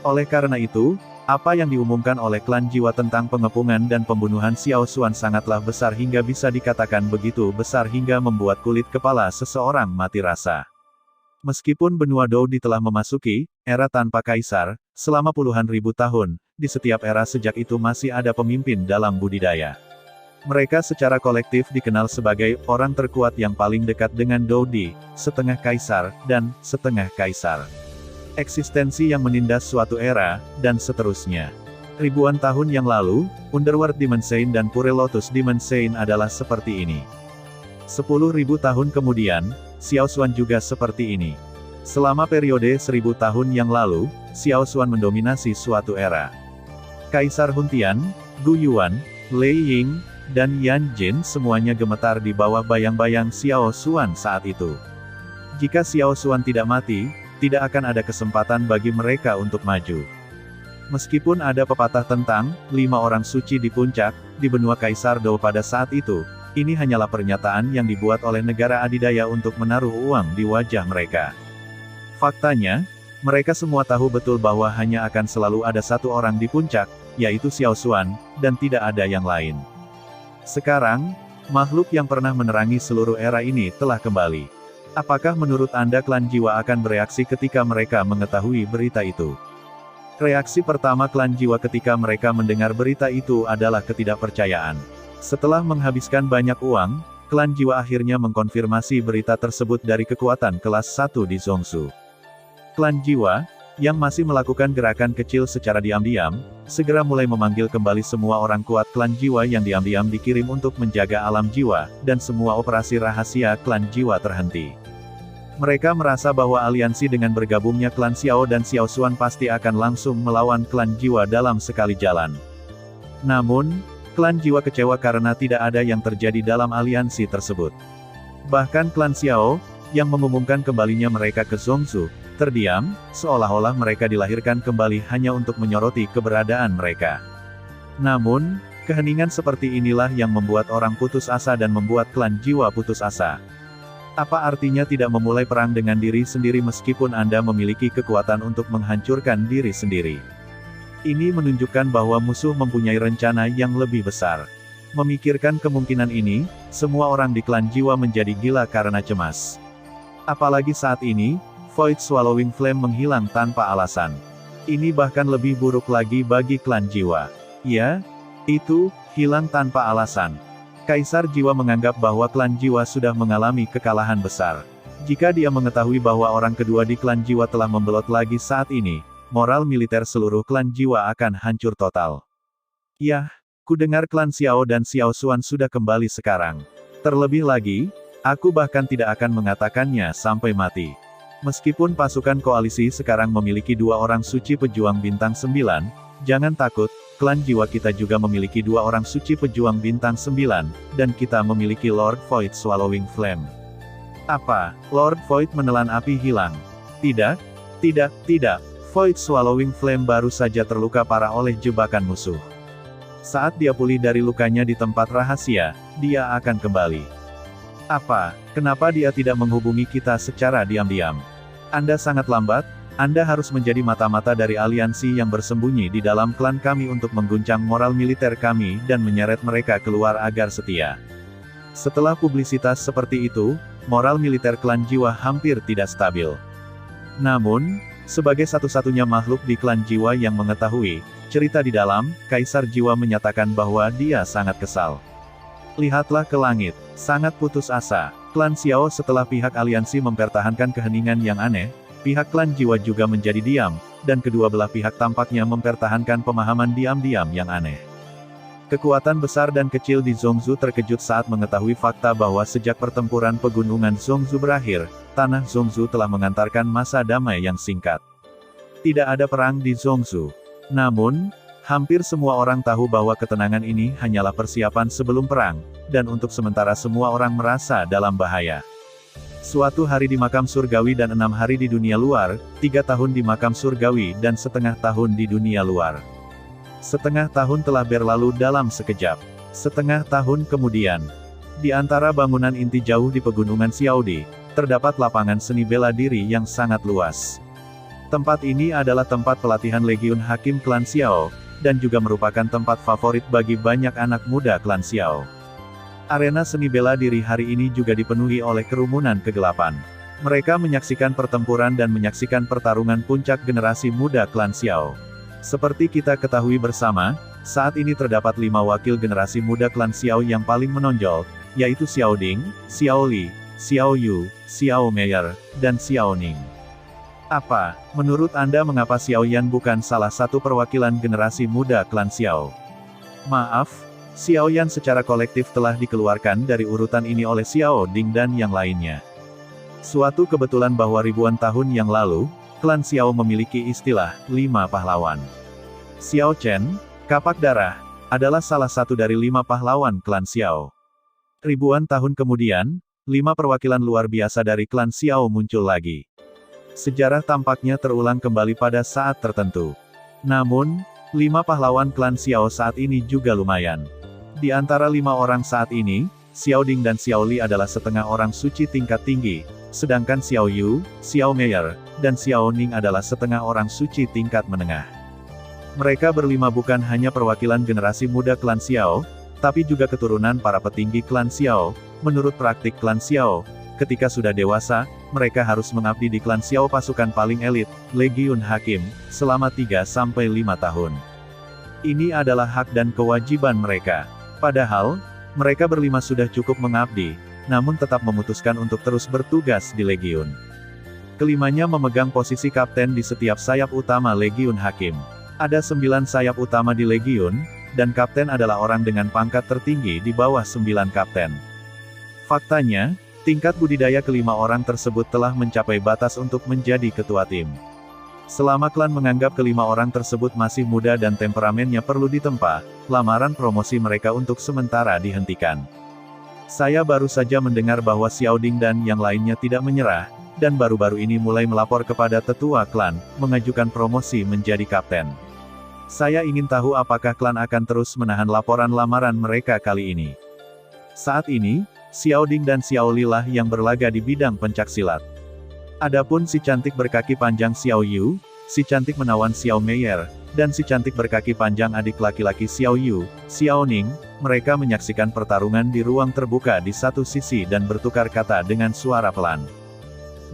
Oleh karena itu, apa yang diumumkan oleh klan jiwa tentang pengepungan dan pembunuhan Xiao Xuan sangatlah besar hingga bisa dikatakan begitu besar hingga membuat kulit kepala seseorang mati rasa. Meskipun benua Dou telah memasuki era tanpa kaisar, selama puluhan ribu tahun, di setiap era sejak itu masih ada pemimpin dalam budidaya. Mereka secara kolektif dikenal sebagai orang terkuat yang paling dekat dengan Dou, setengah kaisar, dan setengah kaisar. Eksistensi yang menindas suatu era, dan seterusnya. Ribuan tahun yang lalu, Underworld Demon Sein dan Pure Lotus Demon Sein adalah seperti ini. 10.000 tahun kemudian, Xiao Xuan juga seperti ini. Selama periode 1000 tahun yang lalu, Xiao Xuan mendominasi suatu era. Kaisar Huntian, Gu Yuan, Lei Ying, dan Yan Jin semuanya gemetar di bawah bayang-bayang Xiao Xuan saat itu. Jika Xiao Xuan tidak mati, tidak akan ada kesempatan bagi mereka untuk maju. Meskipun ada pepatah tentang 5 orang suci di puncak, di benua Kaisar Dou pada saat itu, ini hanyalah pernyataan yang dibuat oleh negara adidaya untuk menaruh uang di wajah mereka. Faktanya, mereka semua tahu betul bahwa hanya akan selalu ada satu orang di puncak, yaitu Xiao Xuan, dan tidak ada yang lain. Sekarang, makhluk yang pernah menerangi seluruh era ini telah kembali. Apakah menurut Anda klan jiwa akan bereaksi ketika mereka mengetahui berita itu? Reaksi pertama klan jiwa ketika mereka mendengar berita itu adalah ketidakpercayaan. Setelah menghabiskan banyak uang, klan jiwa akhirnya mengkonfirmasi berita tersebut dari kekuatan kelas 1 di Zhongsu. Klan jiwa, yang masih melakukan gerakan kecil secara diam-diam, segera mulai memanggil kembali semua orang kuat klan jiwa yang diam-diam dikirim untuk menjaga alam jiwa, dan semua operasi rahasia klan jiwa terhenti. Mereka merasa bahwa aliansi dengan bergabungnya klan Xiao dan Xiao Xuan pasti akan langsung melawan klan jiwa dalam sekali jalan. Namun, klan jiwa kecewa karena tidak ada yang terjadi dalam aliansi tersebut. Bahkan klan Xiao, yang mengumumkan kembalinya mereka ke Zhongsu, terdiam, seolah-olah mereka dilahirkan kembali hanya untuk menyoroti keberadaan mereka. Namun, keheningan seperti inilah yang membuat orang putus asa dan membuat klan jiwa putus asa. Apa artinya tidak memulai perang dengan diri sendiri meskipun Anda memiliki kekuatan untuk menghancurkan diri sendiri? Ini menunjukkan bahwa musuh mempunyai rencana yang lebih besar. Memikirkan kemungkinan ini, semua orang di klan jiwa menjadi gila karena cemas. Apalagi saat ini, Void Swallowing Flame menghilang tanpa alasan. Ini bahkan lebih buruk lagi bagi klan jiwa. Ya, itu, hilang tanpa alasan. Kaisar jiwa menganggap bahwa klan jiwa sudah mengalami kekalahan besar. Jika dia mengetahui bahwa orang kedua di klan jiwa telah membelot lagi saat ini, moral militer seluruh klan jiwa akan hancur total. Yah, ku dengar klan Xiao dan Xiao Xuan sudah kembali sekarang. Terlebih lagi, aku bahkan tidak akan mengatakannya sampai mati. Meskipun pasukan koalisi sekarang memiliki 2 orang suci pejuang bintang 9, jangan takut, klan jiwa kita juga memiliki 2 orang suci pejuang bintang 9, dan kita memiliki Lord Void Swallowing Flame. Apa? Lord Void menelan api hilang? Tidak, tidak, tidak. Void Swallowing Flame baru saja terluka parah oleh jebakan musuh. Saat dia pulih dari lukanya di tempat rahasia, dia akan kembali. Apa? Kenapa dia tidak menghubungi kita secara diam-diam? Anda sangat lambat, Anda harus menjadi mata-mata dari aliansi yang bersembunyi di dalam klan kami untuk mengguncang moral militer kami dan menyeret mereka keluar agar setia. Setelah publisitas seperti itu, moral militer klan Jiwa hampir tidak stabil. Namun, sebagai satu-satunya makhluk di klan Jiwa yang mengetahui cerita di dalam, Kaisar Jiwa menyatakan bahwa dia sangat kesal. Lihatlah ke langit, sangat putus asa. Klan Xiao setelah pihak aliansi mempertahankan keheningan yang aneh, pihak klan Jiwa juga menjadi diam, dan kedua belah pihak tampaknya mempertahankan pemahaman diam-diam yang aneh. Kekuatan besar dan kecil di Zhongzhou terkejut saat mengetahui fakta bahwa sejak pertempuran pegunungan Zhongzhou berakhir, tanah Zhongzhou telah mengantarkan masa damai yang singkat. Tidak ada perang di Zhongzhou. Namun, hampir semua orang tahu bahwa ketenangan ini hanyalah persiapan sebelum perang, dan untuk sementara semua orang merasa dalam bahaya. Suatu hari di makam surgawi dan 6 hari di dunia luar, 3 tahun di makam surgawi dan setengah tahun di dunia luar. Setengah tahun telah berlalu dalam sekejap. Setengah tahun kemudian, di antara bangunan inti jauh di pegunungan Xiaodi, terdapat lapangan seni bela diri yang sangat luas. Tempat ini adalah tempat pelatihan Legiun Hakim klan Xiao, dan juga merupakan tempat favorit bagi banyak anak muda klan Xiao. Arena seni bela diri hari ini juga dipenuhi oleh kerumunan kegelapan. Mereka menyaksikan pertempuran dan menyaksikan pertarungan puncak generasi muda klan Xiao. Seperti kita ketahui bersama, saat ini terdapat 5 wakil generasi muda klan Xiao yang paling menonjol, yaitu Xiao Ding, Xiao Li, Xiao Yu, Xiao Meier, dan Xiao Ning. Apa, menurut Anda mengapa Xiao Yan bukan salah satu perwakilan generasi muda klan Xiao? Maaf, Xiao Yan secara kolektif telah dikeluarkan dari urutan ini oleh Xiao Ding dan yang lainnya. Suatu kebetulan bahwa ribuan tahun yang lalu, klan Xiao memiliki istilah 5 pahlawan. Xiao Chen, kapak darah, adalah salah satu dari 5 pahlawan klan Xiao. Ribuan tahun kemudian, 5 perwakilan luar biasa dari klan Xiao muncul lagi. Sejarah tampaknya terulang kembali pada saat tertentu. Namun, 5 pahlawan klan Xiao saat ini juga lumayan. Di antara 5 orang saat ini, Xiao Ding dan Xiao Li adalah setengah orang suci tingkat tinggi, sedangkan Xiao Yu, Xiao Meier, dan Xiao Ning adalah setengah orang suci tingkat menengah. Mereka berlima bukan hanya perwakilan generasi muda klan Xiao, tapi juga keturunan para petinggi klan Xiao. Menurut praktik klan Xiao, ketika sudah dewasa, mereka harus mengabdi di klan Xiao pasukan paling elit, Legiun Hakim, selama 3-5 tahun. Ini adalah hak dan kewajiban mereka. Padahal, mereka berlima sudah cukup mengabdi, namun tetap memutuskan untuk terus bertugas di Legiun. Kelimanya memegang posisi kapten di setiap sayap utama Legiun Hakim. Ada 9 sayap utama di Legiun, dan kapten adalah orang dengan pangkat tertinggi di bawah 9 kapten. Faktanya, tingkat budidaya kelima orang tersebut telah mencapai batas untuk menjadi ketua tim. Selama klan menganggap kelima orang tersebut masih muda dan temperamennya perlu ditempa, lamaran promosi mereka untuk sementara dihentikan. Saya baru saja mendengar bahwa Xiao Ding dan yang lainnya tidak menyerah, dan baru-baru ini mulai melapor kepada tetua klan, mengajukan promosi menjadi kapten. Saya ingin tahu apakah klan akan terus menahan laporan lamaran mereka kali ini. Saat ini, Xiao Ding dan Xiao Li lah yang berlaga di bidang pencaksilat. Adapun si cantik berkaki panjang Xiao Yu, si cantik menawan Xiao Meier, dan si cantik berkaki panjang adik laki-laki Xiao Yu, Xiao Ning, mereka menyaksikan pertarungan di ruang terbuka di satu sisi dan bertukar kata dengan suara pelan.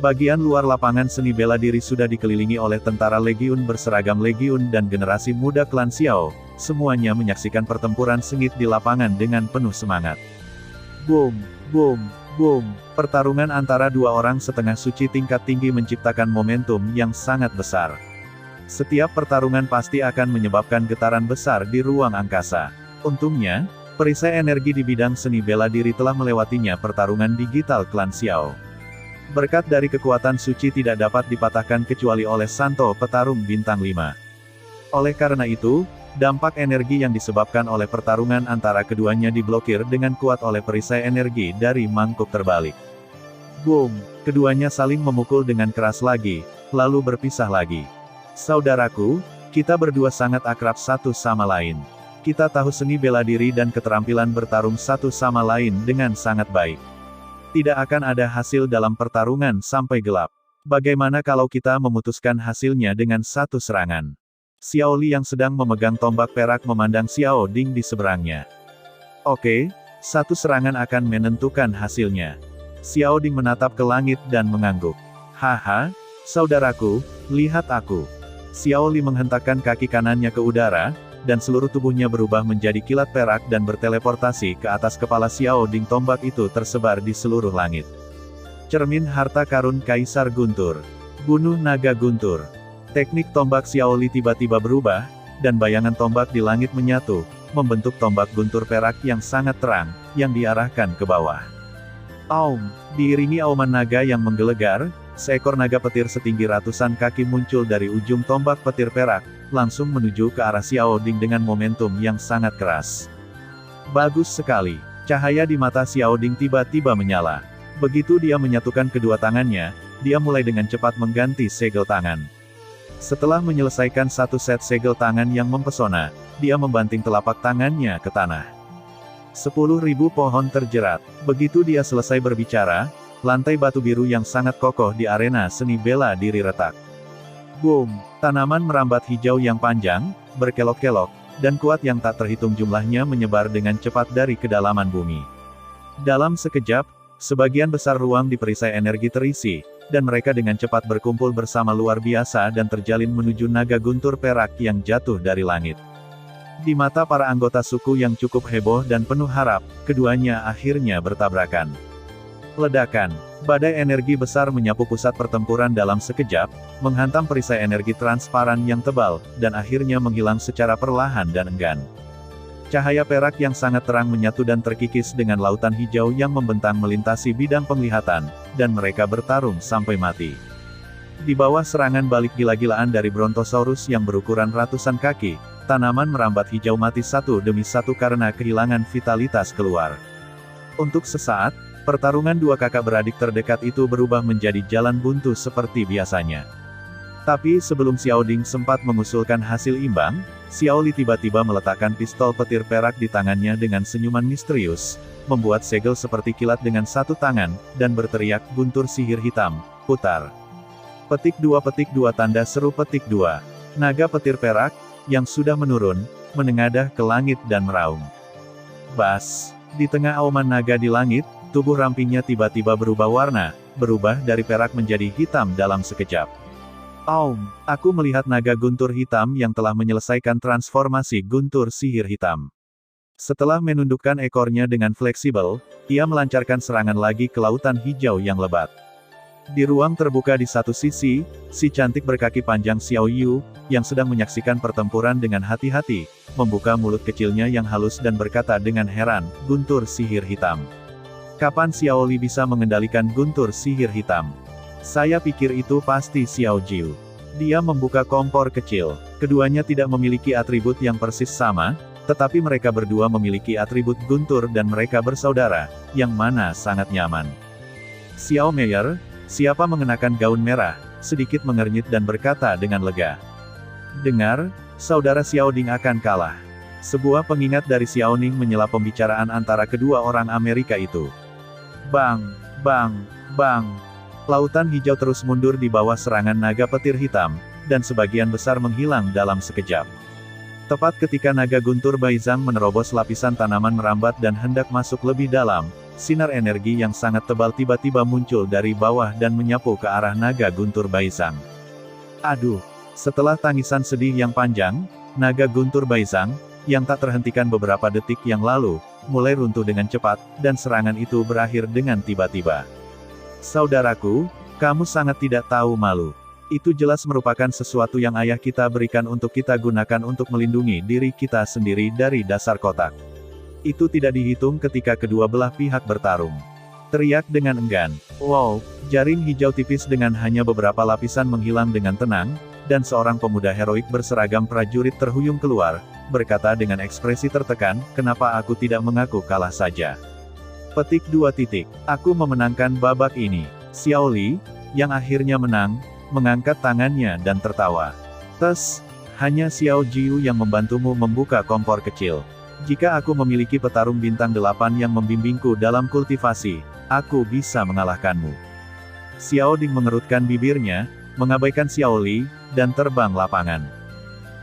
Bagian luar lapangan seni bela diri sudah dikelilingi oleh tentara Legiun berseragam Legiun dan generasi muda klan Xiao, semuanya menyaksikan pertempuran sengit di lapangan dengan penuh semangat. Boom, boom, boom, pertarungan antara 2 orang setengah suci tingkat tinggi menciptakan momentum yang sangat besar. Setiap pertarungan pasti akan menyebabkan getaran besar di ruang angkasa. Untungnya, perisai energi di bidang seni bela diri telah melewatinya pertarungan digital klan Xiao. Berkat dari kekuatan suci tidak dapat dipatahkan kecuali oleh Santo Petarung Bintang 5. Oleh karena itu, dampak energi yang disebabkan oleh pertarungan antara keduanya diblokir dengan kuat oleh perisai energi dari mangkuk terbalik. Boom! Keduanya saling memukul dengan keras lagi, lalu berpisah lagi. Saudaraku, kita berdua sangat akrab satu sama lain. Kita tahu seni bela diri dan keterampilan bertarung satu sama lain dengan sangat baik. Tidak akan ada hasil dalam pertarungan sampai gelap. Bagaimana kalau kita memutuskan hasilnya dengan satu serangan? Xiao Li yang sedang memegang tombak perak memandang Xiao Ding di seberangnya. Oke, Satu serangan akan menentukan hasilnya. Xiao Ding menatap ke langit dan mengangguk. Haha, saudaraku, lihat aku. Xiao Li menghentakkan kaki kanannya ke udara, dan seluruh tubuhnya berubah menjadi kilat perak dan berteleportasi ke atas kepala Xiao Ding. Tombak itu tersebar di seluruh langit. Cermin harta karun Kaisar Guntur. Bunuh naga guntur. Teknik tombak Xiao Li tiba-tiba berubah, dan bayangan tombak di langit menyatu, membentuk tombak guntur perak yang sangat terang, yang diarahkan ke bawah. Aum, diiringi auman naga yang menggelegar, seekor naga petir setinggi ratusan kaki muncul dari ujung tombak petir perak, langsung menuju ke arah Xiao Ding dengan momentum yang sangat keras. Bagus sekali. Cahaya di mata Xiao Ding tiba-tiba menyala. Begitu dia menyatukan kedua tangannya, dia mulai dengan cepat mengganti segel tangan. Setelah menyelesaikan satu set segel tangan yang mempesona, dia membanting telapak tangannya ke tanah. 10.000 pohon terjerat. Begitu dia selesai berbicara, lantai batu biru yang sangat kokoh di arena seni bela diri retak. Boom! Tanaman merambat hijau yang panjang, berkelok-kelok, dan kuat yang tak terhitung jumlahnya menyebar dengan cepat dari kedalaman bumi. Dalam sekejap, sebagian besar ruang di perisai energi terisi, dan mereka dengan cepat berkumpul bersama luar biasa dan terjalin menuju naga guntur perak yang jatuh dari langit. Di mata para anggota suku yang cukup heboh dan penuh harap, keduanya akhirnya bertabrakan. Ledakan. Badai energi besar menyapu pusat pertempuran dalam sekejap, menghantam perisai energi transparan yang tebal, dan akhirnya menghilang secara perlahan dan enggan. Cahaya perak yang sangat terang menyatu dan terkikis dengan lautan hijau yang membentang melintasi bidang penglihatan, dan mereka bertarung sampai mati. Di bawah serangan balik gila-gilaan dari Brontosaurus yang berukuran ratusan kaki, tanaman merambat hijau mati satu demi satu karena kehilangan vitalitas keluar. Untuk sesaat, pertarungan dua kakak beradik terdekat itu berubah menjadi jalan buntu seperti biasanya. Tapi sebelum Xiao Ding sempat mengusulkan hasil imbang, Xiao Li tiba-tiba meletakkan pistol petir perak di tangannya dengan senyuman misterius, membuat segel seperti kilat dengan satu tangan, dan berteriak, "Guntur sihir hitam, putar." Petik 2 tanda seru petik 2. Naga petir perak, yang sudah menurun, menengadah ke langit dan meraung. Bas! Di tengah auman naga di langit, tubuh rampingnya tiba-tiba berubah warna, berubah dari perak menjadi hitam dalam sekejap. Aum, aku melihat naga guntur hitam yang telah menyelesaikan transformasi guntur sihir hitam. Setelah menundukkan ekornya dengan fleksibel, ia melancarkan serangan lagi ke lautan hijau yang lebat. Di ruang terbuka di satu sisi, si cantik berkaki panjang Xiao Yu, yang sedang menyaksikan pertempuran dengan hati-hati, membuka mulut kecilnya yang halus dan berkata dengan heran, "Guntur sihir hitam. Kapan Xiao Li bisa mengendalikan guntur sihir hitam? Saya pikir itu pasti Xiao Jiu." Dia membuka kompor kecil. Keduanya tidak memiliki atribut yang persis sama, tetapi mereka berdua memiliki atribut guntur dan mereka bersaudara, yang mana sangat nyaman. Xiao Meier, siapa mengenakan gaun merah, sedikit mengernyit dan berkata dengan lega. "Dengar, saudara Xiao Ding akan kalah." Sebuah pengingat dari Xiao Ning menyela pembicaraan antara kedua orang Amerika itu. Bang, bang, bang. Lautan hijau terus mundur di bawah serangan naga petir hitam, dan sebagian besar menghilang dalam sekejap. Tepat ketika naga guntur Baizang menerobos lapisan tanaman merambat dan hendak masuk lebih dalam, sinar energi yang sangat tebal tiba-tiba muncul dari bawah dan menyapu ke arah naga guntur Baizang. Aduh! Setelah tangisan sedih yang panjang, naga guntur Baizang, yang tak terhentikan beberapa detik yang lalu, mulai runtuh dengan cepat, dan serangan itu berakhir dengan tiba-tiba. Saudaraku, kamu sangat tidak tahu malu. Itu jelas merupakan sesuatu yang ayah kita berikan untuk kita gunakan untuk melindungi diri kita sendiri dari dasar kotak. Itu tidak dihitung ketika kedua belah pihak bertarung. Teriak dengan enggan. Wow, jaring hijau tipis dengan hanya beberapa lapisan menghilang dengan tenang, dan seorang pemuda heroik berseragam prajurit terhuyung keluar, berkata dengan ekspresi tertekan, "Kenapa aku tidak mengaku kalah saja?" Petik 2. Aku memenangkan babak ini. Xiao Li, yang akhirnya menang, mengangkat tangannya dan tertawa. Tes, hanya Xiao Jiu yang membantumu membuka kompor kecil. Jika aku memiliki petarung bintang 8 yang membimbingku dalam kultivasi, aku bisa mengalahkanmu. Xiao Ding mengerutkan bibirnya, mengabaikan Xiao Li, dan terbang lapangan.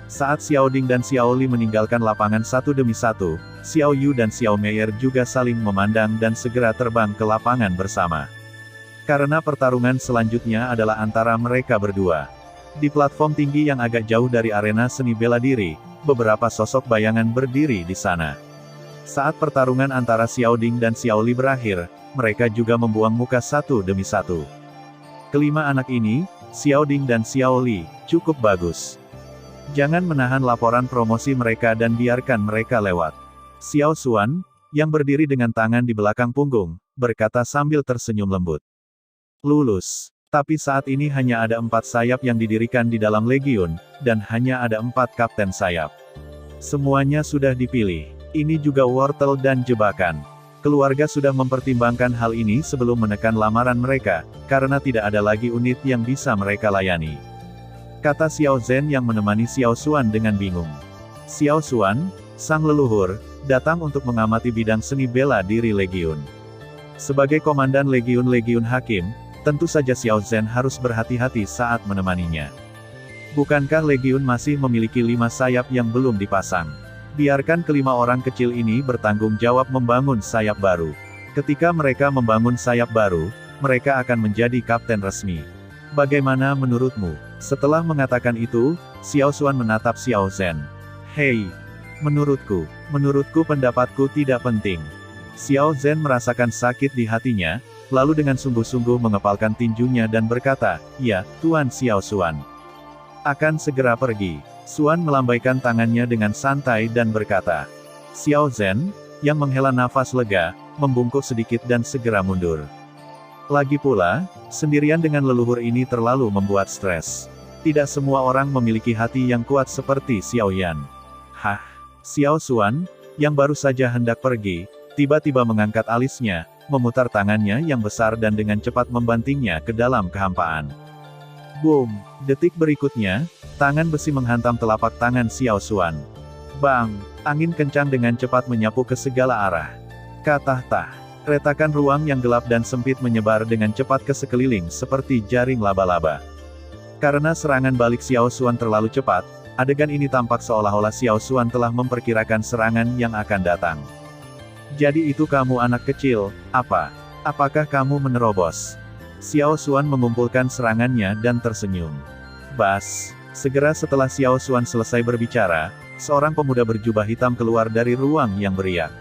Saat Xiao Ding dan Xiao Li meninggalkan lapangan satu demi satu, Xiao Yu dan Xiao Meier juga saling memandang dan segera terbang ke lapangan bersama. Karena pertarungan selanjutnya adalah antara mereka berdua. Di platform tinggi yang agak jauh dari arena seni bela diri, beberapa sosok bayangan berdiri di sana. Saat pertarungan antara Xiao Ding dan Xiao Li berakhir, mereka juga membuang muka satu demi satu. Kelima anak ini, Xiao Ding dan Xiao Li, cukup bagus. Jangan menahan laporan promosi mereka dan biarkan mereka lewat. Xiao Xuan, yang berdiri dengan tangan di belakang punggung, berkata sambil tersenyum lembut. Lulus. Tapi saat ini hanya ada 4 sayap yang didirikan di dalam Legiun, dan hanya ada 4 kapten sayap. Semuanya sudah dipilih. Ini juga wortel dan jebakan. Keluarga sudah mempertimbangkan hal ini sebelum menekan lamaran mereka, karena tidak ada lagi unit yang bisa mereka layani. Kata Xiao Zhen yang menemani Xiao Xuan dengan bingung. Xiao Xuan, sang leluhur, datang untuk mengamati bidang seni bela diri Legiun. Sebagai komandan Legiun Hakim, tentu saja Xiao Zhen harus berhati-hati saat menemaninya. Bukankah Legiun masih memiliki 5 sayap yang belum dipasang? Biarkan kelima orang kecil ini bertanggung jawab membangun sayap baru. Ketika mereka membangun sayap baru, mereka akan menjadi kapten resmi. Bagaimana menurutmu? Setelah mengatakan itu, Xiao Xuan menatap Xiao Zhen. Hei! Menurutku pendapatku tidak penting. Xiao Zhen merasakan sakit di hatinya, lalu dengan sungguh-sungguh mengepalkan tinjunya dan berkata, "Ya, Tuan Xiao Xuan. Akan segera pergi." Xuan melambaikan tangannya dengan santai dan berkata. Xiao Zhen, yang menghela nafas lega, membungkuk sedikit dan segera mundur. Lagi pula, sendirian dengan leluhur ini terlalu membuat stres. Tidak semua orang memiliki hati yang kuat seperti Xiao Yan. Hah? Xiao Xuan, yang baru saja hendak pergi, tiba-tiba mengangkat alisnya, memutar tangannya yang besar dan dengan cepat membantingnya ke dalam kehampaan. Boom! Detik berikutnya, tangan besi menghantam telapak tangan Xiao Xuan. Bang! Angin kencang dengan cepat menyapu ke segala arah. Katah-tah. Retakan ruang yang gelap dan sempit menyebar dengan cepat ke sekeliling seperti jaring laba-laba. Karena serangan balik Xiao Xuan terlalu cepat, adegan ini tampak seolah-olah Xiao Xuan telah memperkirakan serangan yang akan datang. Jadi itu kamu anak kecil, apa? Apakah kamu menerobos? Xiao Xuan mengumpulkan serangannya dan tersenyum. Bas! Segera setelah Xiao Xuan selesai berbicara, seorang pemuda berjubah hitam keluar dari ruang yang beriak.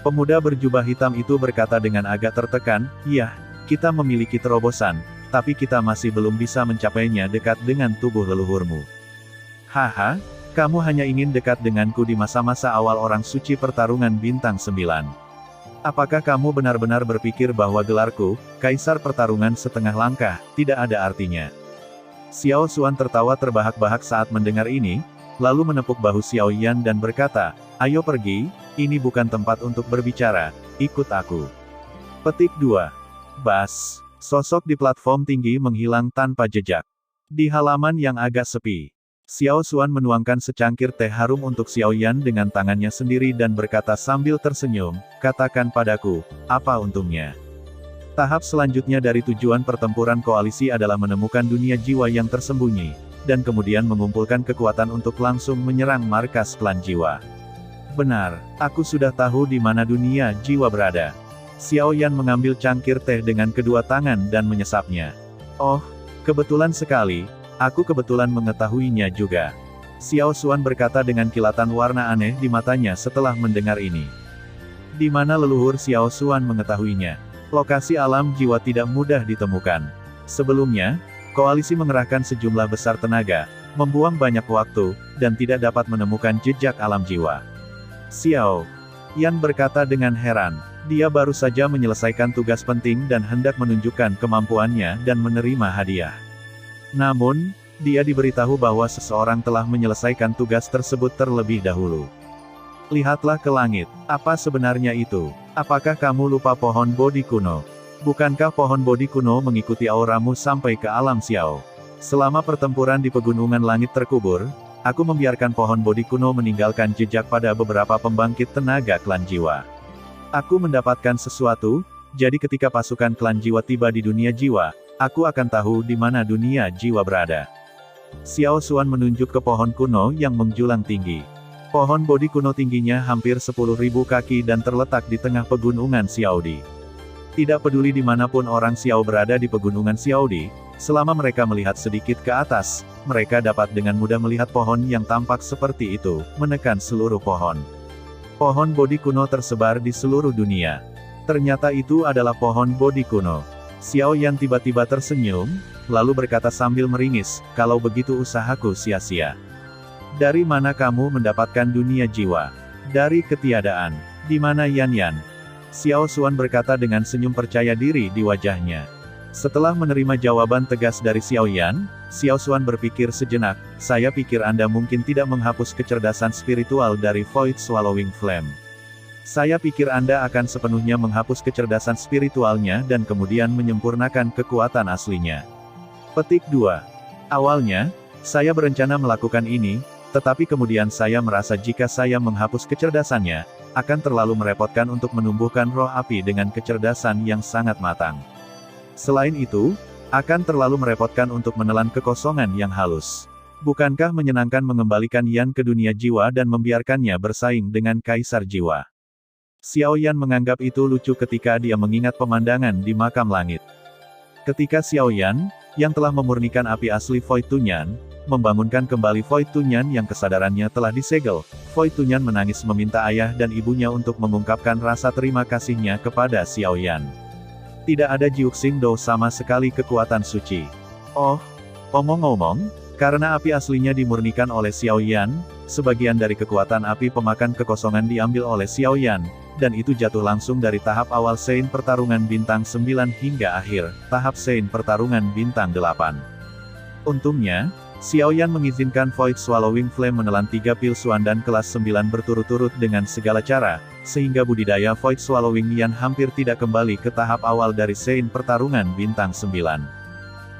Pemuda berjubah hitam itu berkata dengan agak tertekan, "Iya, kita memiliki terobosan, tapi kita masih belum bisa mencapainya dekat dengan tubuh leluhurmu." Haha, kamu hanya ingin dekat denganku di masa-masa awal orang suci pertarungan bintang 9. Apakah kamu benar-benar berpikir bahwa gelarku, Kaisar Pertarungan Setengah Langkah, tidak ada artinya? Xiao Xuan tertawa terbahak-bahak saat mendengar ini, lalu menepuk bahu Xiao Yan dan berkata, "Ayo pergi, ini bukan tempat untuk berbicara, ikut aku." Petik 2. Bas. Sosok di platform tinggi menghilang tanpa jejak. Di halaman yang agak sepi, Xiao Xuan menuangkan secangkir teh harum untuk Xiao Yan dengan tangannya sendiri dan berkata sambil tersenyum, "Katakan padaku, apa untungnya?" Tahap selanjutnya dari tujuan pertempuran koalisi adalah menemukan dunia jiwa yang tersembunyi, dan kemudian mengumpulkan kekuatan untuk langsung menyerang markas klan jiwa. Benar, aku sudah tahu di mana dunia jiwa berada. Xiao Yan mengambil cangkir teh dengan kedua tangan dan menyesapnya. Oh, kebetulan sekali. Aku kebetulan mengetahuinya juga. Xiao Xuan berkata dengan kilatan warna aneh di matanya setelah mendengar ini. Di mana leluhur Xiao Xuan mengetahuinya? Lokasi alam jiwa tidak mudah ditemukan. Sebelumnya, koalisi mengerahkan sejumlah besar tenaga, membuang banyak waktu, dan tidak dapat menemukan jejak alam jiwa. Xiao Yan berkata dengan heran. Dia baru saja menyelesaikan tugas penting dan hendak menunjukkan kemampuannya dan menerima hadiah. Namun, dia diberitahu bahwa seseorang telah menyelesaikan tugas tersebut terlebih dahulu. Lihatlah ke langit, apa sebenarnya itu? Apakah kamu lupa pohon Bodhi kuno? Bukankah pohon Bodhi kuno mengikuti auramu sampai ke alam Xiao? Selama pertempuran di pegunungan langit terkubur, aku membiarkan pohon Bodhi kuno meninggalkan jejak pada beberapa pembangkit tenaga klan jiwa. Aku mendapatkan sesuatu, jadi ketika pasukan klan jiwa tiba di dunia jiwa, aku akan tahu di mana dunia jiwa berada. Xiao Xuan menunjuk ke pohon kuno yang menjulang tinggi. Pohon Bodhi kuno tingginya hampir 10.000 kaki dan terletak di tengah pegunungan Xiaodi. Tidak peduli dimanapun orang Xiao berada di pegunungan Xiaodi, selama mereka melihat sedikit ke atas, mereka dapat dengan mudah melihat pohon yang tampak seperti itu, menekan seluruh pohon. Pohon Bodhi kuno tersebar di seluruh dunia. Ternyata itu adalah pohon Bodhi kuno. Xiao Yan tiba-tiba tersenyum, lalu berkata sambil meringis, kalau begitu usahaku sia-sia. Dari mana kamu mendapatkan dunia jiwa? Dari ketiadaan. Di mana Yan Yan? Xiao Xuan berkata dengan senyum percaya diri di wajahnya. Setelah menerima jawaban tegas dari Xiao Yan, Xiao Xuan berpikir sejenak, saya pikir Anda mungkin tidak menghapus kecerdasan spiritual dari Void Swallowing Flame. Saya pikir Anda akan sepenuhnya menghapus kecerdasan spiritualnya dan kemudian menyempurnakan kekuatan aslinya. Petik 2. Awalnya, saya berencana melakukan ini, tetapi kemudian saya merasa jika saya menghapus kecerdasannya, akan terlalu merepotkan untuk menumbuhkan roh api dengan kecerdasan yang sangat matang. Selain itu, akan terlalu merepotkan untuk menelan kekosongan yang halus. Bukankah menyenangkan mengembalikan Yan ke dunia jiwa dan membiarkannya bersaing dengan Kaisar Jiwa? Xiao Yan menganggap itu lucu ketika dia mengingat pemandangan di makam langit. Ketika Xiao Yan, yang telah memurnikan api asli Void Tunyan, membangunkan kembali Void Tunyan yang kesadarannya telah disegel, Void Tunyan menangis meminta ayah dan ibunya untuk mengungkapkan rasa terima kasihnya kepada Xiao Yan. Tidak ada Jiuxing Dou sama sekali kekuatan suci. Oh, omong-omong, karena api aslinya dimurnikan oleh Xiao Yan, sebagian dari kekuatan api pemakan kekosongan diambil oleh Xiao Yan, dan itu jatuh langsung dari tahap awal Sein pertarungan bintang 9 hingga akhir, tahap Sein pertarungan bintang 8. Untungnya, Xiao Yan mengizinkan Void Swallowing Flame menelan 3 pil Suandan kelas 9 berturut-turut dengan segala cara, sehingga budidaya Void Swallowing Yan hampir tidak kembali ke tahap awal dari Sein pertarungan bintang 9.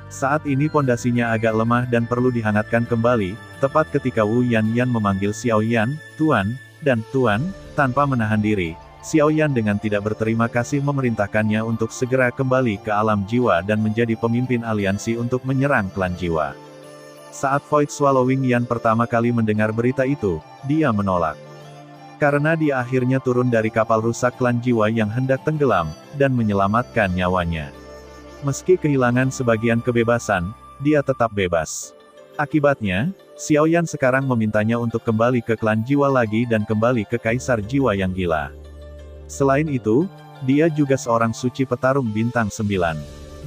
Saat ini pondasinya agak lemah dan perlu dihangatkan kembali, tepat ketika Wu Yan Yan memanggil Xiao Yan, Tuan, dan Tuan, tanpa menahan diri. Xiao Yan dengan tidak berterima kasih memerintahkannya untuk segera kembali ke alam jiwa dan menjadi pemimpin aliansi untuk menyerang klan jiwa. Saat Void Swallowing Yan pertama kali mendengar berita itu, dia menolak. Karena dia akhirnya turun dari kapal rusak klan jiwa yang hendak tenggelam, dan menyelamatkan nyawanya. Meski kehilangan sebagian kebebasan, dia tetap bebas. Akibatnya, Xiao Yan sekarang memintanya untuk kembali ke klan jiwa lagi dan kembali ke Kaisar Jiwa yang gila. Selain itu, dia juga seorang suci petarung bintang 9.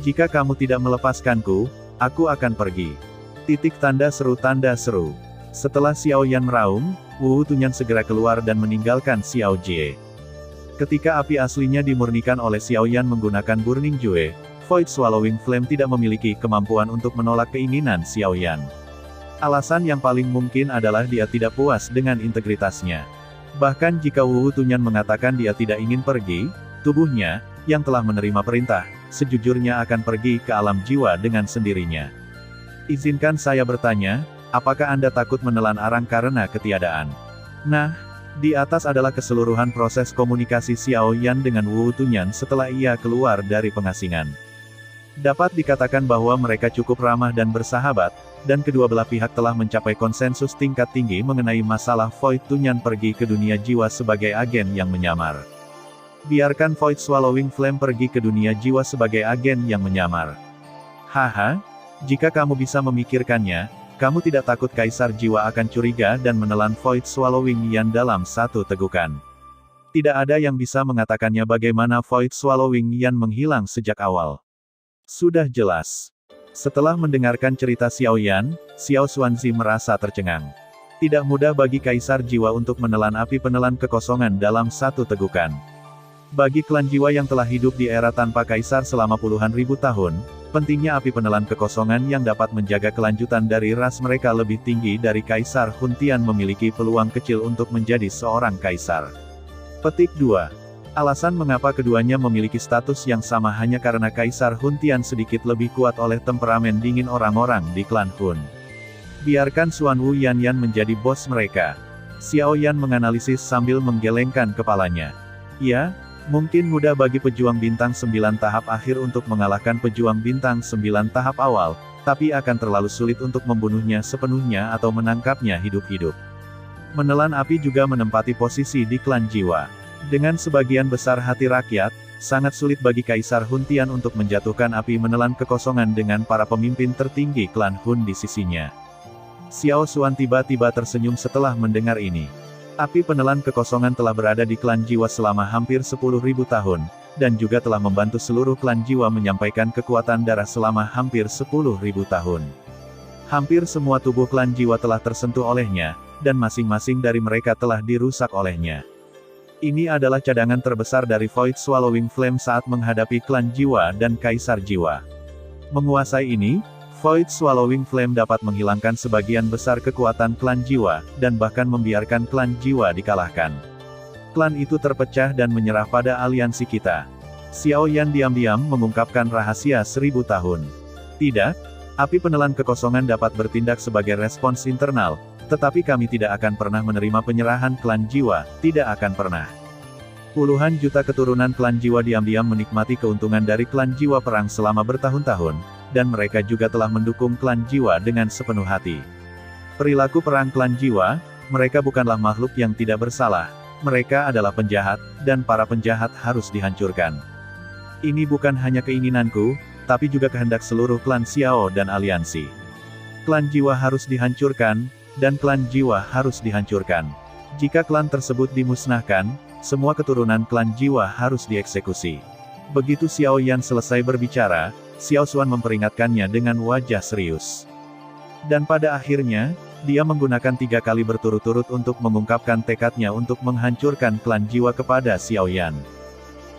Jika kamu tidak melepaskanku, aku akan pergi. Titik tanda seru tanda seru. Setelah Xiao Yan meraung, Wu Tunyan segera keluar dan meninggalkan Xiao Jie. Ketika api aslinya dimurnikan oleh Xiao Yan menggunakan Burning Jue, Void Swallowing Flame tidak memiliki kemampuan untuk menolak keinginan Xiao Yan. Alasan yang paling mungkin adalah dia tidak puas dengan integritasnya. Bahkan jika Wu Tunyan mengatakan dia tidak ingin pergi, tubuhnya, yang telah menerima perintah, sejujurnya akan pergi ke alam jiwa dengan sendirinya. Izinkan saya bertanya, apakah Anda takut menelan arang karena ketiadaan? Nah, di atas adalah keseluruhan proses komunikasi Xiao Yan dengan Wu Tunyan setelah ia keluar dari pengasingan. Dapat dikatakan bahwa mereka cukup ramah dan bersahabat, dan kedua belah pihak telah mencapai konsensus tingkat tinggi mengenai masalah Void Tunyan pergi ke dunia jiwa sebagai agen yang menyamar. Biarkan Void Swallowing Flame pergi ke dunia jiwa sebagai agen yang menyamar. Haha, jika kamu bisa memikirkannya, kamu tidak takut Kaisar Jiwa akan curiga dan menelan Void Swallowing Yan dalam satu tegukan. Tidak ada yang bisa mengatakannya bagaimana Void Swallowing Yan menghilang sejak awal. Sudah jelas. Setelah mendengarkan cerita Xiao Yan, Xiao Xuanzi merasa tercengang. Tidak mudah bagi Kaisar Jiwa untuk menelan api penelan kekosongan dalam satu tegukan. Bagi klan jiwa yang telah hidup di era tanpa kaisar selama puluhan ribu tahun, pentingnya api penelan kekosongan yang dapat menjaga kelanjutan dari ras mereka lebih tinggi dari Kaisar Huntian memiliki peluang kecil untuk menjadi seorang kaisar. Petik 2. Alasan mengapa keduanya memiliki status yang sama hanya karena Kaisar Huntian sedikit lebih kuat oleh temperamen dingin orang-orang di klan Hun. Biarkan Xuan Wu Yan Yan menjadi bos mereka. Xiao Yan menganalisis sambil menggelengkan kepalanya. Ya, mungkin mudah bagi pejuang bintang 9 tahap akhir untuk mengalahkan pejuang bintang 9 tahap awal, tapi akan terlalu sulit untuk membunuhnya sepenuhnya atau menangkapnya hidup-hidup. Menelan api juga menempati posisi di klan jiwa. Dengan sebagian besar hati rakyat, sangat sulit bagi Kaisar Hun Tian untuk menjatuhkan api menelan kekosongan dengan para pemimpin tertinggi klan Hun di sisinya. Xiao Xuan tiba-tiba tersenyum setelah mendengar ini. Api penelan kekosongan telah berada di klan jiwa selama hampir 10.000 tahun, dan juga telah membantu seluruh klan jiwa menyampaikan kekuatan darah selama hampir 10.000 tahun. Hampir semua tubuh klan jiwa telah tersentuh olehnya, dan masing-masing dari mereka telah dirusak olehnya. Ini adalah cadangan terbesar dari Void Swallowing Flame saat menghadapi klan jiwa dan kaisar jiwa. Menguasai ini, Void Swallowing Flame dapat menghilangkan sebagian besar kekuatan klan jiwa, dan bahkan membiarkan klan jiwa dikalahkan. Klan itu terpecah dan menyerah pada aliansi kita. Xiao Yan diam-diam mengungkapkan rahasia 1000 tahun. Tidak, api penelan kekosongan dapat bertindak sebagai respons internal, tetapi kami tidak akan pernah menerima penyerahan klan jiwa, tidak akan pernah. Puluhan juta keturunan klan jiwa diam-diam menikmati keuntungan dari klan jiwa perang selama bertahun-tahun, dan mereka juga telah mendukung klan jiwa dengan sepenuh hati. Perilaku perang klan jiwa, mereka bukanlah makhluk yang tidak bersalah, mereka adalah penjahat, dan para penjahat harus dihancurkan. Ini bukan hanya keinginanku, tapi juga kehendak seluruh klan Xiao dan aliansi. Klan jiwa harus dihancurkan, dan klan jiwa harus dihancurkan. Jika klan tersebut dimusnahkan, semua keturunan klan jiwa harus dieksekusi. Begitu Xiao Yan selesai berbicara, Xiao Xuan memperingatkannya dengan wajah serius. Dan pada akhirnya, dia menggunakan 3 kali berturut-turut untuk mengungkapkan tekadnya untuk menghancurkan klan jiwa kepada Xiao Yan.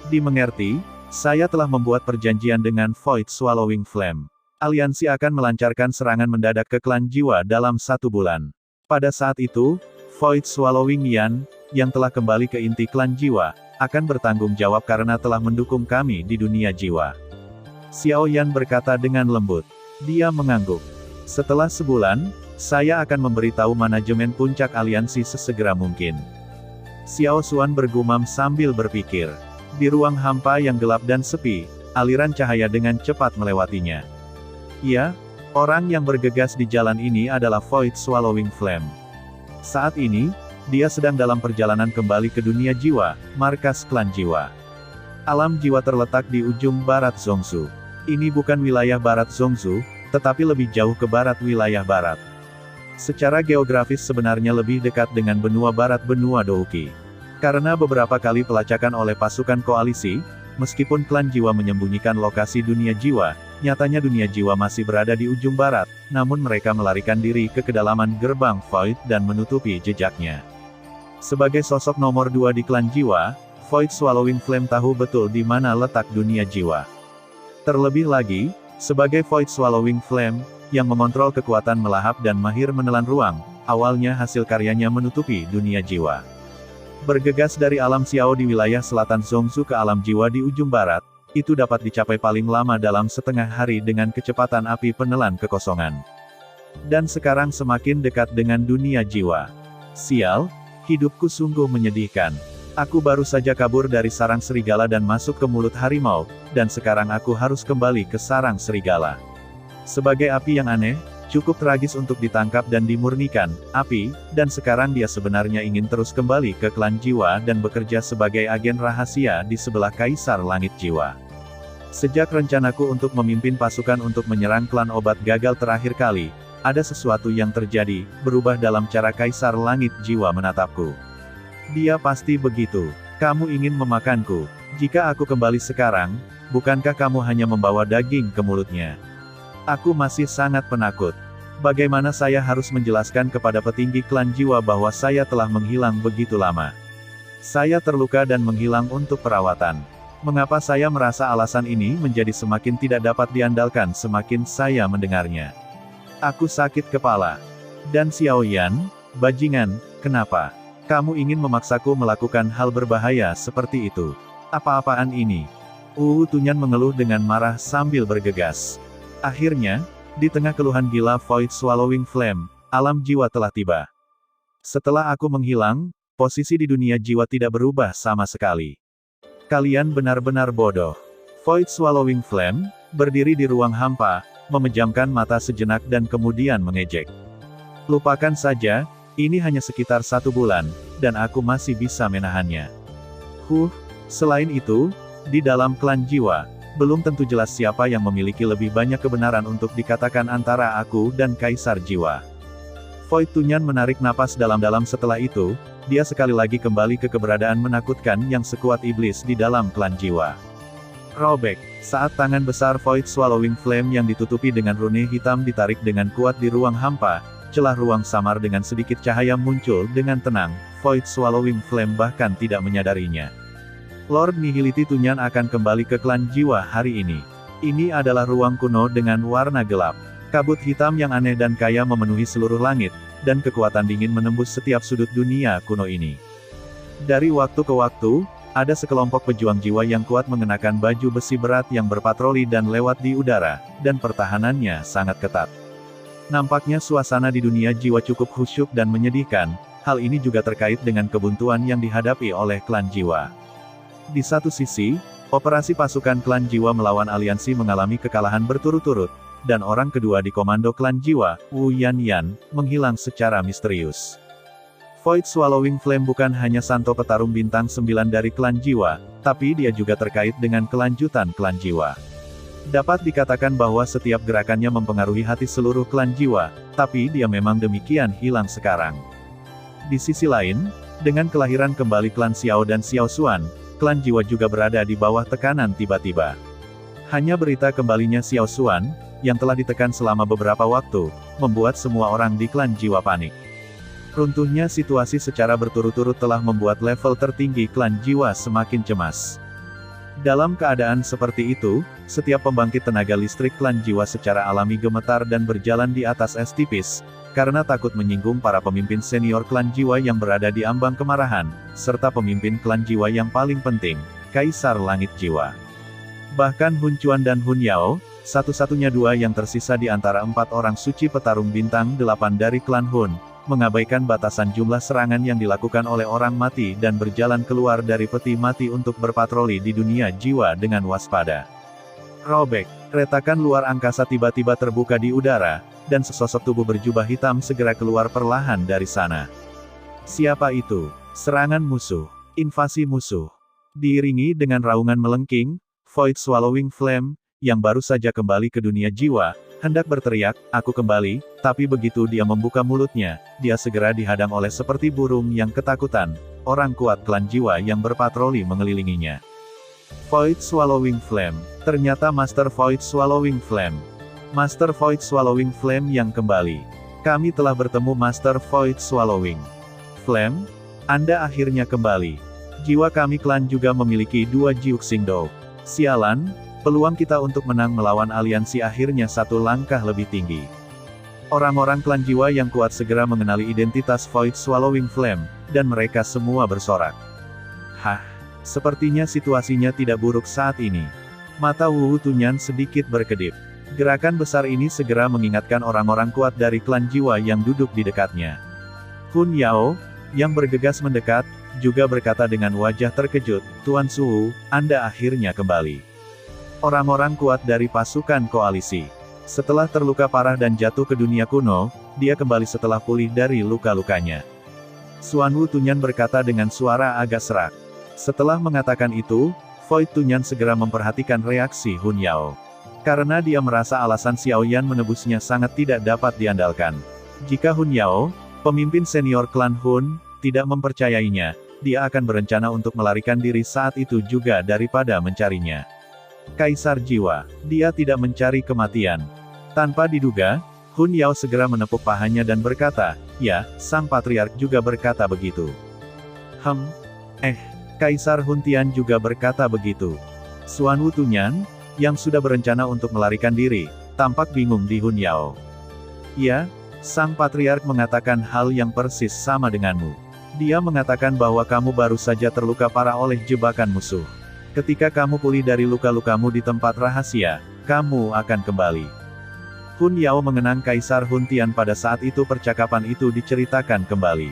Dimengerti, saya telah membuat perjanjian dengan Void Swallowing Flame. Aliansi akan melancarkan serangan mendadak ke klan jiwa dalam 1 bulan. Pada saat itu, Void Swallowing Yan, yang telah kembali ke inti klan jiwa, akan bertanggung jawab karena telah mendukung kami di dunia jiwa. Xiao Yan berkata dengan lembut. Dia mengangguk. Setelah sebulan, saya akan memberitahu manajemen puncak aliansi sesegera mungkin. Xiao Xuan bergumam sambil berpikir. Di ruang hampa yang gelap dan sepi, aliran cahaya dengan cepat melewatinya. Ya, orang yang bergegas di jalan ini adalah Void Swallowing Flame. Saat ini, dia sedang dalam perjalanan kembali ke dunia jiwa, markas klan jiwa. Alam jiwa terletak di ujung barat Zhongzhou. Ini bukan wilayah barat Zhongzhou, tetapi lebih jauh ke barat wilayah barat. Secara geografis sebenarnya lebih dekat dengan benua barat benua Douqi. Karena beberapa kali pelacakan oleh pasukan koalisi, meskipun klan jiwa menyembunyikan lokasi dunia jiwa, nyatanya dunia jiwa masih berada di ujung barat, namun mereka melarikan diri ke kedalaman gerbang Void dan menutupi jejaknya. Sebagai sosok nomor 2 di klan jiwa, Void Swallowing Flame tahu betul di mana letak dunia jiwa. Terlebih lagi, sebagai Void Swallowing Flame, yang mengontrol kekuatan melahap dan mahir menelan ruang, awalnya hasil karyanya menutupi dunia jiwa. Bergegas dari alam Xiao di wilayah selatan Zhongzhou ke alam jiwa di ujung barat, itu dapat dicapai paling lama dalam setengah hari dengan kecepatan api penelan kekosongan. Dan sekarang semakin dekat dengan dunia jiwa. Sial, hidupku sungguh menyedihkan. Aku baru saja kabur dari sarang serigala dan masuk ke mulut harimau, dan sekarang aku harus kembali ke sarang serigala. Sebagai api yang aneh, cukup tragis untuk ditangkap dan dimurnikan, api, dan sekarang dia sebenarnya ingin terus kembali ke klan jiwa dan bekerja sebagai agen rahasia di sebelah Kaisar Langit Jiwa. Sejak rencanaku untuk memimpin pasukan untuk menyerang klan obat gagal terakhir kali, ada sesuatu yang terjadi, berubah dalam cara Kaisar Langit Jiwa menatapku. Dia pasti begitu. Kamu ingin memakanku. Jika aku kembali sekarang, bukankah kamu hanya membawa daging ke mulutnya? Aku masih sangat penakut. Bagaimana saya harus menjelaskan kepada petinggi klan jiwa bahwa saya telah menghilang begitu lama? Saya terluka dan menghilang untuk perawatan. Mengapa saya merasa alasan ini menjadi semakin tidak dapat diandalkan semakin saya mendengarnya? Aku sakit kepala. Dan Xiao Yan, bajingan, kenapa? Kamu ingin memaksaku melakukan hal berbahaya seperti itu? Apa-apaan ini? Tunyan mengeluh dengan marah sambil bergegas. Akhirnya, di tengah keluhan gila Void Swallowing Flame, alam jiwa telah tiba. Setelah aku menghilang, posisi di dunia jiwa tidak berubah sama sekali. Kalian benar-benar bodoh. Void Swallowing Flame, berdiri di ruang hampa, memejamkan mata sejenak dan kemudian mengejek. Lupakan saja, Ini hanya sekitar 1 bulan, dan aku masih bisa menahannya. Selain itu, di dalam klan jiwa, belum tentu jelas siapa yang memiliki lebih banyak kebenaran untuk dikatakan antara aku dan Kaisar Jiwa. Void Tunyan menarik napas dalam-dalam setelah itu, dia sekali lagi kembali ke keberadaan menakutkan yang sekuat iblis di dalam klan jiwa. Robek, saat tangan besar Void Swallowing Flame yang ditutupi dengan rune hitam ditarik dengan kuat di ruang hampa, celah ruang samar dengan sedikit cahaya muncul dengan tenang, Void Swallowing Flame bahkan tidak menyadarinya. Lord Nihility Tunyan akan kembali ke klan jiwa hari ini. Ini adalah ruang kuno dengan warna gelap. Kabut hitam yang aneh dan kaya memenuhi seluruh langit, dan kekuatan dingin menembus setiap sudut dunia kuno ini. Dari waktu ke waktu, ada sekelompok pejuang jiwa yang kuat mengenakan baju besi berat yang berpatroli dan lewat di udara, dan pertahanannya sangat ketat. Nampaknya suasana di dunia jiwa cukup khusyuk dan menyedihkan, hal ini juga terkait dengan kebuntuan yang dihadapi oleh klan jiwa. Di satu sisi, operasi pasukan klan jiwa melawan aliansi mengalami kekalahan berturut-turut, dan orang kedua di komando klan jiwa, Wu Yan, menghilang secara misterius. Void Swallowing Flame bukan hanya santo petarung bintang 9 dari klan jiwa, tapi dia juga terkait dengan kelanjutan klan jiwa. Dapat dikatakan bahwa setiap gerakannya mempengaruhi hati seluruh klan jiwa, tapi dia memang demikian hilang sekarang. Di sisi lain, dengan kelahiran kembali klan Xiao dan Xiao Xuan, klan jiwa juga berada di bawah tekanan tiba-tiba. Hanya berita kembalinya Xiao Xuan, yang telah ditekan selama beberapa waktu, membuat semua orang di klan jiwa panik. Runtuhnya situasi secara berturut-turut telah membuat level tertinggi klan jiwa semakin cemas. Dalam keadaan seperti itu, setiap pembangkit tenaga listrik klan jiwa secara alami gemetar dan berjalan di atas es tipis, karena takut menyinggung para pemimpin senior klan jiwa yang berada di ambang kemarahan, serta pemimpin klan jiwa yang paling penting, Kaisar Langit Jiwa. Bahkan Hun Quan dan Hun Yao, satu-satunya dua yang tersisa di antara 4 orang suci petarung bintang 8 dari klan Hun, mengabaikan batasan jumlah serangan yang dilakukan oleh orang mati dan berjalan keluar dari peti mati untuk berpatroli di dunia jiwa dengan waspada. Robek, retakan luar angkasa tiba-tiba terbuka di udara, dan sesosok tubuh berjubah hitam segera keluar perlahan dari sana. Siapa itu? Serangan musuh. Invasi musuh. Diiringi dengan raungan melengking, Void Swallowing Flame, yang baru saja kembali ke dunia jiwa, hendak berteriak, "Aku kembali," tapi begitu dia membuka mulutnya, dia segera dihadang oleh seperti burung yang ketakutan, orang kuat klan jiwa yang berpatroli mengelilinginya. Void Swallowing Flame. Ternyata Master Void Swallowing Flame. Master Void Swallowing Flame yang kembali. Kami telah bertemu Master Void Swallowing Flame. Anda akhirnya kembali. Jiwa kami klan juga memiliki 2 Jiuxingdou. Sialan, peluang kita untuk menang melawan aliansi akhirnya 1 langkah lebih tinggi. Orang-orang klan jiwa yang kuat segera mengenali identitas Void Swallowing Flame, dan mereka semua bersorak. Sepertinya situasinya tidak buruk saat ini. Mata Wu Tunyan sedikit berkedip. Gerakan besar ini segera mengingatkan orang-orang kuat dari klan jiwa yang duduk di dekatnya. Hun Yao, yang bergegas mendekat, juga berkata dengan wajah terkejut, "Tuan Suhu, Anda akhirnya kembali." Orang-orang kuat dari pasukan koalisi. Setelah terluka parah dan jatuh ke dunia kuno, dia kembali setelah pulih dari luka-lukanya. Xuan Wu Tunyan berkata dengan suara agak serak. Setelah mengatakan itu, Void Tunyan segera memperhatikan reaksi Hun Yao. Karena dia merasa alasan Xiao Yan menebusnya sangat tidak dapat diandalkan. Jika Hun Yao, pemimpin senior klan Hun, tidak mempercayainya, dia akan berencana untuk melarikan diri saat itu juga daripada mencarinya. Kaisar Jiwa, dia tidak mencari kematian. Tanpa diduga, Hun Yao segera menepuk pahanya dan berkata, "Ya, sang patriark juga berkata begitu." Kaisar Hun Tian juga berkata begitu. Xuan Wu Tunyan, yang sudah berencana untuk melarikan diri, tampak bingung di Hun Yao. "Ya, sang patriark mengatakan hal yang persis sama denganmu. Dia mengatakan bahwa kamu baru saja terluka parah oleh jebakan musuh. Ketika kamu pulih dari luka-lukamu di tempat rahasia, kamu akan kembali." Hun Yao mengenang Kaisar Hun Tian pada saat itu. Percakapan itu diceritakan kembali.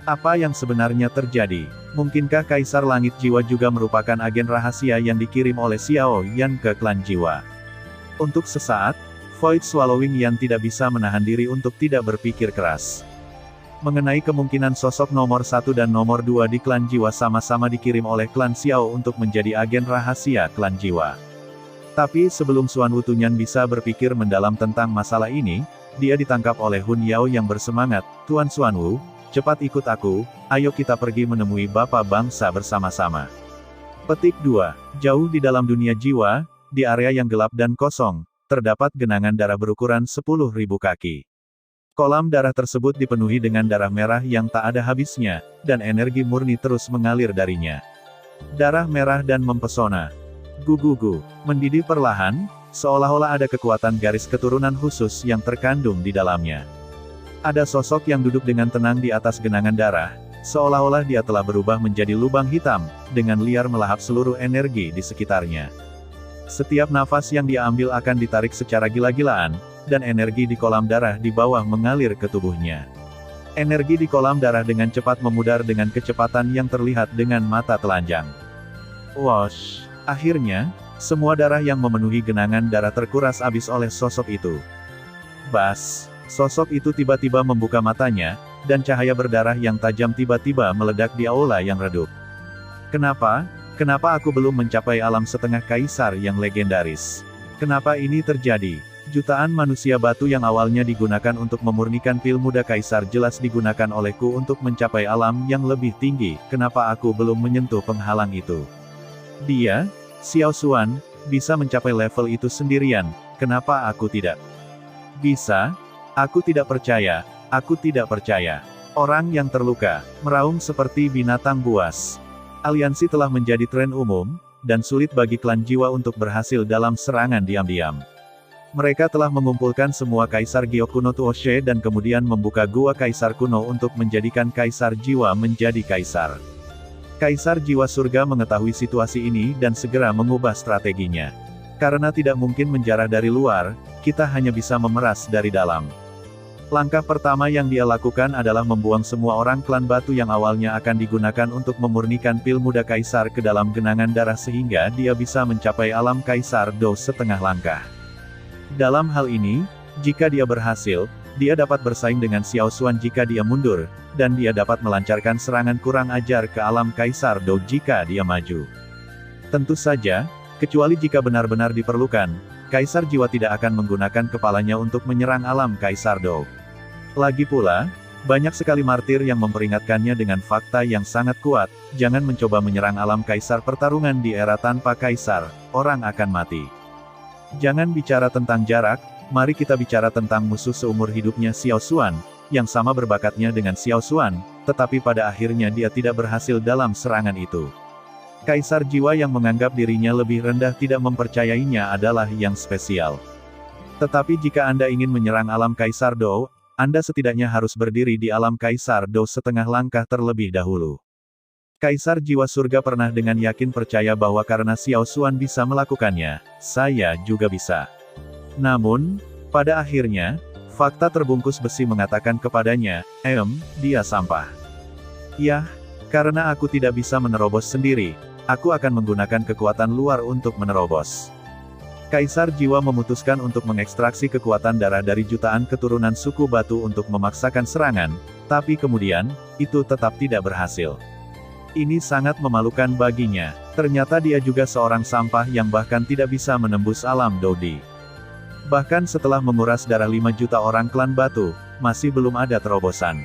Apa yang sebenarnya terjadi? Mungkinkah Kaisar Langit Jiwa juga merupakan agen rahasia yang dikirim oleh Xiao Yan ke klan jiwa? Untuk sesaat, Void Swallowing Yan tidak bisa menahan diri untuk tidak berpikir keras. Mengenai kemungkinan sosok nomor 1 dan nomor 2 di klan jiwa sama-sama dikirim oleh klan Xiao untuk menjadi agen rahasia klan jiwa. Tapi sebelum Xuan Wutunyan bisa berpikir mendalam tentang masalah ini, dia ditangkap oleh Hun Yao yang bersemangat, "Tuan Xuan Wu, cepat ikut aku, ayo kita pergi menemui Bapak Bangsa bersama-sama." Petik 2. Jauh di dalam dunia jiwa, di area yang gelap dan kosong, terdapat genangan darah berukuran 10.000 kaki. Kolam darah tersebut dipenuhi dengan darah merah yang tak ada habisnya, dan energi murni terus mengalir darinya. Darah merah dan mempesona. Gugugu, mendidih perlahan, seolah-olah ada kekuatan garis keturunan khusus yang terkandung di dalamnya. Ada sosok yang duduk dengan tenang di atas genangan darah, seolah-olah dia telah berubah menjadi lubang hitam, dengan liar melahap seluruh energi di sekitarnya. Setiap nafas yang dia ambil akan ditarik secara gila-gilaan, dan energi di kolam darah di bawah mengalir ke tubuhnya. Energi di kolam darah dengan cepat memudar dengan kecepatan yang terlihat dengan mata telanjang. Wosh! Akhirnya, semua darah yang memenuhi genangan darah terkuras habis oleh sosok itu. Bas! Sosok itu tiba-tiba membuka matanya, dan cahaya berdarah yang tajam tiba-tiba meledak di aula yang redup. Kenapa? Kenapa aku belum mencapai alam setengah kaisar yang legendaris? Kenapa ini terjadi? Jutaan manusia batu yang awalnya digunakan untuk memurnikan pil muda kaisar jelas digunakan olehku untuk mencapai alam yang lebih tinggi, kenapa aku belum menyentuh penghalang itu? Dia, Xiao Xuan, bisa mencapai level itu sendirian, kenapa aku tidak? Bisa? Aku tidak percaya, aku tidak percaya. Orang yang terluka, meraung seperti binatang buas. Aliansi telah menjadi tren umum, dan sulit bagi klan jiwa untuk berhasil dalam serangan diam-diam. Mereka telah mengumpulkan semua kaisar Gyo kuno Tuoshe dan kemudian membuka gua kaisar kuno untuk menjadikan kaisar jiwa menjadi kaisar. Kaisar jiwa surga mengetahui situasi ini dan segera mengubah strateginya. Karena tidak mungkin menjarah dari luar, kita hanya bisa memeras dari dalam. Langkah pertama yang dia lakukan adalah membuang semua orang klan batu yang awalnya akan digunakan untuk memurnikan pil muda kaisar ke dalam genangan darah sehingga dia bisa mencapai alam kaisar Do setengah langkah. Dalam hal ini, jika dia berhasil, dia dapat bersaing dengan Xiao Xuan jika dia mundur, dan dia dapat melancarkan serangan kurang ajar ke alam Kaisar Do jika dia maju. Tentu saja, kecuali jika benar-benar diperlukan, Kaisar Jiwa tidak akan menggunakan kepalanya untuk menyerang alam Kaisar Do. Lagi pula, banyak sekali martir yang memperingatkannya dengan fakta yang sangat kuat, jangan mencoba menyerang alam Kaisar pertarungan di era tanpa Kaisar, orang akan mati. Jangan bicara tentang jarak, mari kita bicara tentang musuh seumur hidupnya Xiao Xuan, yang sama berbakatnya dengan Xiao Xuan, tetapi pada akhirnya dia tidak berhasil dalam serangan itu. Kaisar jiwa yang menganggap dirinya lebih rendah tidak mempercayainya adalah yang spesial. Tetapi jika Anda ingin menyerang alam Kaisar Do, Anda setidaknya harus berdiri di alam Kaisar Do setengah langkah terlebih dahulu. Kaisar jiwa surga pernah dengan yakin percaya bahwa karena Xiao Xuan bisa melakukannya, saya juga bisa. Namun, pada akhirnya, fakta terbungkus besi mengatakan kepadanya, dia sampah. Yah, karena aku tidak bisa menerobos sendiri, aku akan menggunakan kekuatan luar untuk menerobos. Kaisar jiwa memutuskan untuk mengekstraksi kekuatan darah dari jutaan keturunan suku batu untuk memaksakan serangan, tapi kemudian, itu tetap tidak berhasil. Ini sangat memalukan baginya, ternyata dia juga seorang sampah yang bahkan tidak bisa menembus alam Dodi. Bahkan setelah menguras darah 5 juta orang klan batu, masih belum ada terobosan.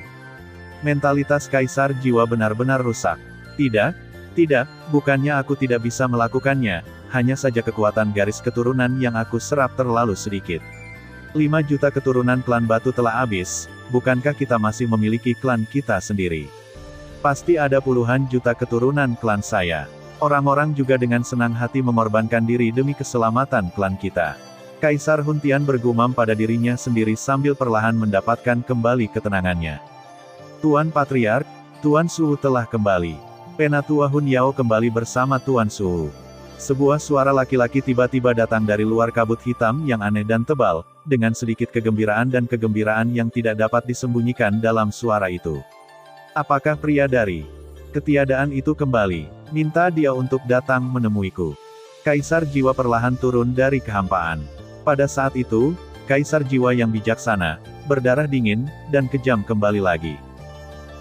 Mentalitas Kaisar jiwa benar-benar rusak. Tidak, bukannya aku tidak bisa melakukannya, hanya saja kekuatan garis keturunan yang aku serap terlalu sedikit. 5 juta keturunan klan batu telah habis, bukankah kita masih memiliki klan kita sendiri? Pasti ada puluhan juta keturunan klan saya. Orang-orang juga dengan senang hati mengorbankan diri demi keselamatan klan kita. Kaisar Huntian bergumam pada dirinya sendiri sambil perlahan mendapatkan kembali ketenangannya. Tuan Patriark, Tuan Suhu telah kembali. Penatua Hun Yao kembali bersama Tuan Suhu. Sebuah suara laki-laki tiba-tiba datang dari luar kabut hitam yang aneh dan tebal, dengan sedikit kegembiraan dan kegembiraan yang tidak dapat disembunyikan dalam suara itu. Apakah pria dari ketiadaan itu kembali? Minta dia untuk datang menemuiku. Kaisar jiwa perlahan turun dari kehampaan. Pada saat itu, Kaisar jiwa yang bijaksana, berdarah dingin, dan kejam kembali lagi.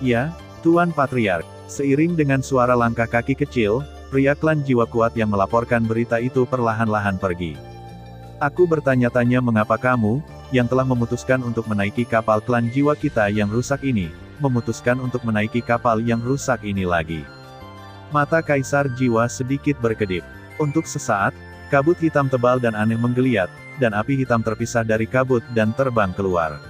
Ya, Tuan Patriark. Seiring dengan suara langkah kaki kecil, pria klan jiwa kuat yang melaporkan berita itu perlahan-lahan pergi. Aku bertanya-tanya mengapa kamu, yang telah memutuskan untuk menaiki kapal klan jiwa kita yang rusak ini, memutuskan untuk menaiki kapal yang rusak ini lagi. Mata Kaisar Jiwa sedikit berkedip. Untuk sesaat, kabut hitam tebal dan aneh menggeliat, dan api hitam terpisah dari kabut dan terbang keluar.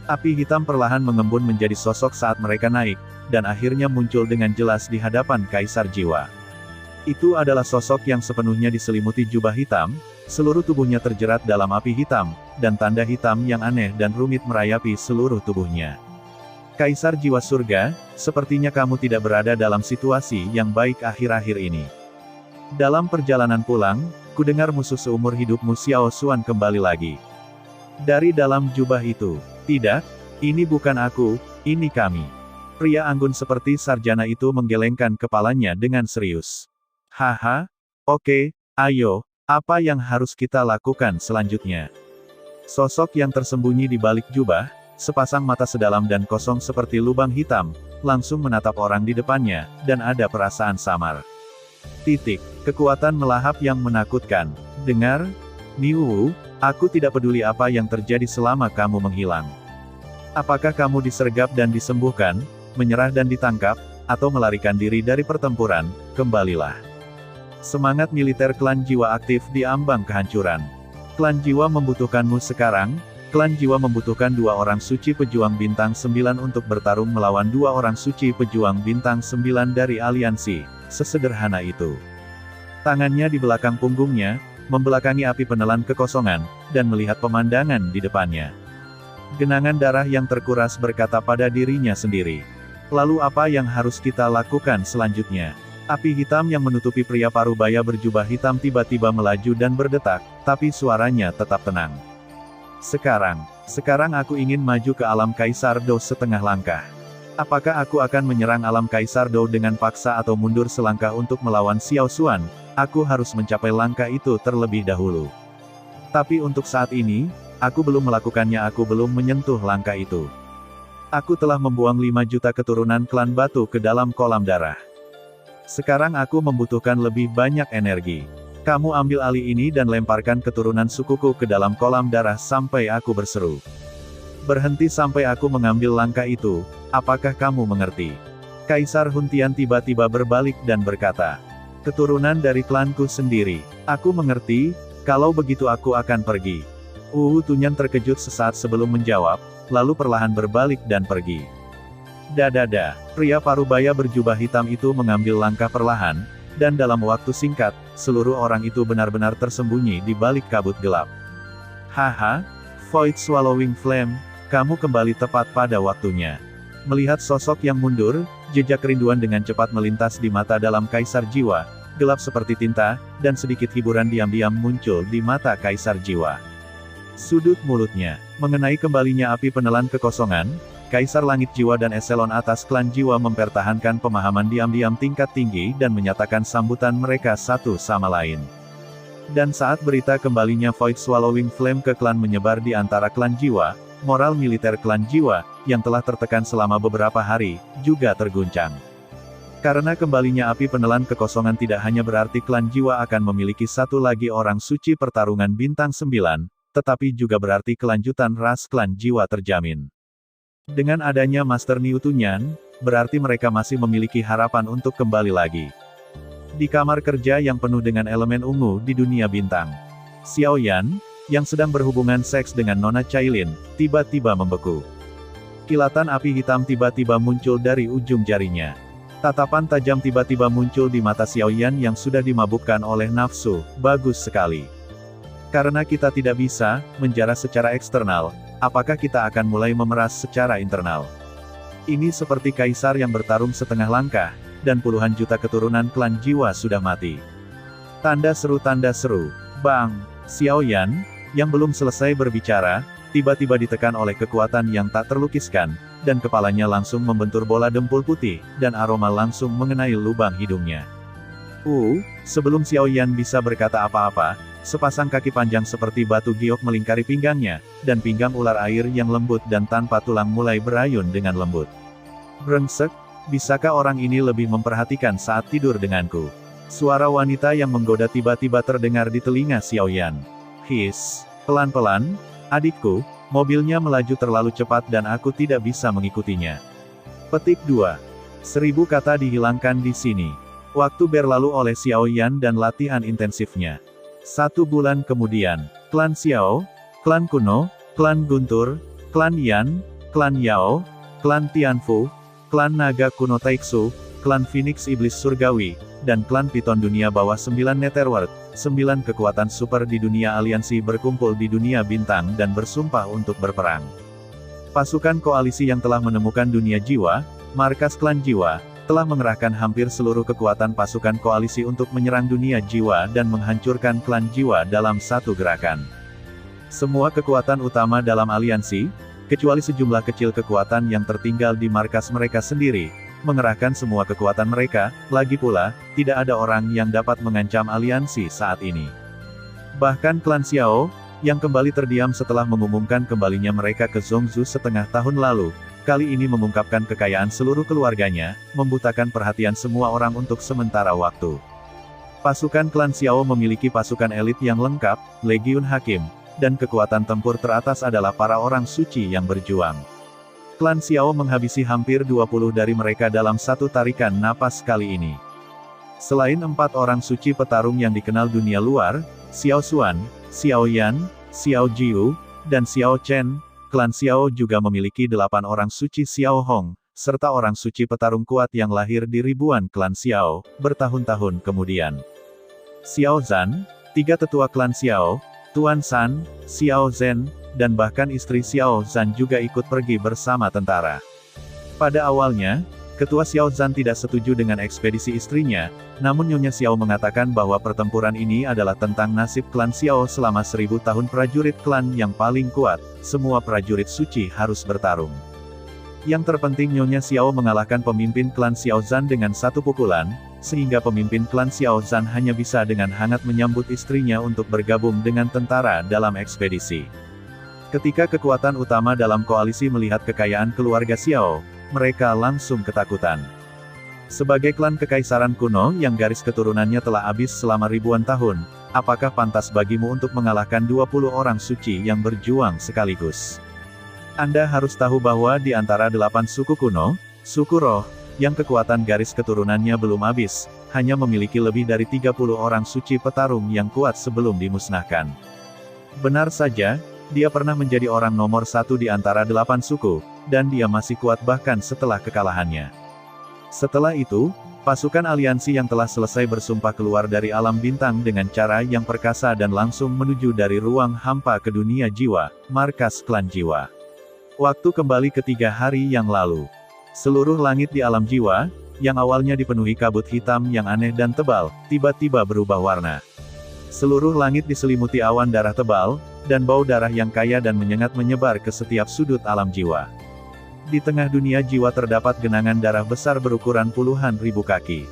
Api hitam perlahan mengembun menjadi sosok saat mereka naik, dan akhirnya muncul dengan jelas di hadapan Kaisar Jiwa. Itu adalah sosok yang sepenuhnya diselimuti jubah hitam, seluruh tubuhnya terjerat dalam api hitam, dan tanda hitam yang aneh dan rumit merayapi seluruh tubuhnya. Kaisar Jiwa Surga, sepertinya kamu tidak berada dalam situasi yang baik akhir-akhir ini. Dalam perjalanan pulang, kudengar musuh seumur hidupmu Xiao Xuan kembali lagi. Dari dalam jubah itu, tidak, ini bukan aku, ini kami. Pria anggun seperti sarjana itu menggelengkan kepalanya dengan serius. Haha, oke, ayo, apa yang harus kita lakukan selanjutnya? Sosok yang tersembunyi di balik jubah, sepasang mata sedalam dan kosong seperti lubang hitam, langsung menatap orang di depannya, dan ada perasaan samar. Kekuatan melahap yang menakutkan. Dengar, Niu, aku tidak peduli apa yang terjadi selama kamu menghilang. Apakah kamu disergap dan disembuhkan, menyerah dan ditangkap, atau melarikan diri dari pertempuran, kembalilah. Semangat militer klan jiwa aktif di ambang kehancuran. Klan jiwa membutuhkanmu sekarang, klan jiwa membutuhkan 2 orang suci pejuang bintang 9 untuk bertarung melawan 2 orang suci pejuang bintang 9 dari aliansi, sesederhana itu. Tangannya di belakang punggungnya, membelakangi api penelan kekosongan, dan melihat pemandangan di depannya. Genangan darah yang terkuras berkata pada dirinya sendiri. Lalu apa yang harus kita lakukan selanjutnya? Api hitam yang menutupi pria parubaya berjubah hitam tiba-tiba melaju dan berdetak, tapi suaranya tetap tenang. Sekarang aku ingin maju ke alam Kaisar Dou setengah langkah. Apakah aku akan menyerang alam Kaisar Dou dengan paksa atau mundur selangkah untuk melawan Xiao Xuan? Aku harus mencapai langkah itu terlebih dahulu. Tapi untuk saat ini, aku belum melakukannya, aku belum menyentuh langkah itu. Aku telah membuang 5 juta keturunan klan batu ke dalam kolam darah. Sekarang aku membutuhkan lebih banyak energi. Kamu ambil alih ini dan lemparkan keturunan sukuku ke dalam kolam darah sampai aku berseru. Berhenti sampai aku mengambil langkah itu, apakah kamu mengerti? Kaisar Huntian tiba-tiba berbalik dan berkata, keturunan dari klanku sendiri. Aku mengerti, kalau begitu aku akan pergi. Tunyan terkejut sesaat sebelum menjawab, lalu perlahan berbalik dan pergi. Dadada, pria parubaya berjubah hitam itu mengambil langkah perlahan, dan dalam waktu singkat, seluruh orang itu benar-benar tersembunyi di balik kabut gelap. Haha, Void Swallowing Flame, kamu kembali tepat pada waktunya. Melihat sosok yang mundur, jejak kerinduan dengan cepat melintas di mata dalam Kaisar Jiwa, gelap seperti tinta, dan sedikit hiburan diam-diam muncul di mata Kaisar Jiwa. Sudut mulutnya, mengenai kembalinya api penelan kekosongan, Kaisar Langit Jiwa dan eselon atas klan jiwa mempertahankan pemahaman diam-diam tingkat tinggi dan menyatakan sambutan mereka satu sama lain. Dan saat berita kembalinya Void Swallowing Flame ke klan menyebar di antara klan jiwa, moral militer klan jiwa, yang telah tertekan selama beberapa hari, juga terguncang. Karena kembalinya api penelan kekosongan tidak hanya berarti klan jiwa akan memiliki satu lagi orang suci pertarungan bintang 9, tetapi juga berarti kelanjutan ras klan jiwa terjamin. Dengan adanya Master Niu Tunyan, berarti mereka masih memiliki harapan untuk kembali lagi. Di kamar kerja yang penuh dengan elemen ungu di dunia bintang, Xiao Yan, yang sedang berhubungan seks dengan Nona Cailin, tiba-tiba membeku. Kilatan api hitam tiba-tiba muncul dari ujung jarinya. Tatapan tajam tiba-tiba muncul di mata Xiao Yan yang sudah dimabukkan oleh nafsu. Bagus sekali. Karena kita tidak bisa menjara secara eksternal, apakah kita akan mulai memeras secara internal? Ini seperti kaisar yang bertarung setengah langkah, dan puluhan juta keturunan klan jiwa sudah mati. Tanda seru, bang. Xiao Yan, yang belum selesai berbicara, tiba-tiba ditekan oleh kekuatan yang tak terlukiskan, dan kepalanya langsung membentur bola dempul putih, dan aroma langsung mengenai lubang hidungnya. Sebelum Xiao Yan bisa berkata apa-apa, sepasang kaki panjang seperti batu giok melingkari pinggangnya, dan pinggang ular air yang lembut dan tanpa tulang mulai berayun dengan lembut. Brengsek, bisakah orang ini lebih memperhatikan saat tidur denganku? Suara wanita yang menggoda tiba-tiba terdengar di telinga Xiaoyan. His, pelan-pelan, adikku, mobilnya melaju terlalu cepat dan aku tidak bisa mengikutinya. Petik 2. 1000 kata dihilangkan di sini. Waktu berlalu oleh Xiaoyan dan latihan intensifnya. 1 bulan kemudian, klan Xiao, klan kuno, klan Guntur, klan Yan, klan Yao, klan Tianfu, klan naga kuno Taixu, klan Phoenix Iblis Surgawi, dan klan Piton dunia bawah 9 Netherworld, 9 kekuatan super di dunia aliansi berkumpul di dunia bintang dan bersumpah untuk berperang. Pasukan koalisi yang telah menemukan dunia jiwa, markas klan jiwa, telah mengerahkan hampir seluruh kekuatan pasukan koalisi untuk menyerang dunia jiwa dan menghancurkan klan jiwa dalam satu gerakan. Semua kekuatan utama dalam aliansi, kecuali sejumlah kecil kekuatan yang tertinggal di markas mereka sendiri, mengerahkan semua kekuatan mereka. Lagi pula, tidak ada orang yang dapat mengancam aliansi saat ini. Bahkan klan Xiao, yang kembali terdiam setelah mengumumkan kembalinya mereka ke Zhongzhou setengah tahun lalu, kali ini mengungkapkan kekayaan seluruh keluarganya, membutakan perhatian semua orang untuk sementara waktu. Pasukan klan Xiao memiliki pasukan elit yang lengkap, Legiun Hakim, dan kekuatan tempur teratas adalah para orang suci yang berjuang. Klan Xiao menghabisi hampir 20 dari mereka dalam satu tarikan napas kali ini. Selain 4 orang suci petarung yang dikenal dunia luar, Xiao Xuan, Xiao Yan, Xiao Jiu, dan Xiao Chen, klan Xiao juga memiliki 8 orang suci Xiao Hong, serta orang suci petarung kuat yang lahir di ribuan klan Xiao, bertahun-tahun kemudian. Xiao Zhan, 3 tetua klan Xiao, Tuan San, Xiao Zhen, dan bahkan istri Xiao Zhan juga ikut pergi bersama tentara. Pada awalnya, Ketua Xiao Zhan tidak setuju dengan ekspedisi istrinya, namun Nyonya Xiao mengatakan bahwa pertempuran ini adalah tentang nasib klan Xiao selama 1000 tahun prajurit klan yang paling kuat, semua prajurit suci harus bertarung. Yang terpenting Nyonya Xiao mengalahkan pemimpin klan Xiao Zhan dengan satu pukulan, sehingga pemimpin klan Xiao Zhan hanya bisa dengan hangat menyambut istrinya untuk bergabung dengan tentara dalam ekspedisi. Ketika kekuatan utama dalam koalisi melihat kekayaan keluarga Xiao, mereka langsung ketakutan. Sebagai klan kekaisaran kuno yang garis keturunannya telah habis selama ribuan tahun, apakah pantas bagimu untuk mengalahkan 20 orang suci yang berjuang sekaligus? Anda harus tahu bahwa di antara 8 suku kuno, suku roh, yang kekuatan garis keturunannya belum habis, hanya memiliki lebih dari 30 orang suci petarung yang kuat sebelum dimusnahkan. Benar saja, dia pernah menjadi orang nomor 1 di antara 8 suku, dan dia masih kuat bahkan setelah kekalahannya. Setelah itu, pasukan aliansi yang telah selesai bersumpah keluar dari alam bintang dengan cara yang perkasa dan langsung menuju dari ruang hampa ke dunia jiwa, markas klan jiwa. Waktu kembali ke 3 hari yang lalu. Seluruh langit di alam jiwa, yang awalnya dipenuhi kabut hitam yang aneh dan tebal, tiba-tiba berubah warna. Seluruh langit diselimuti awan darah tebal, dan bau darah yang kaya dan menyengat menyebar ke setiap sudut alam jiwa. Di tengah dunia jiwa terdapat genangan darah besar berukuran puluhan ribu kaki.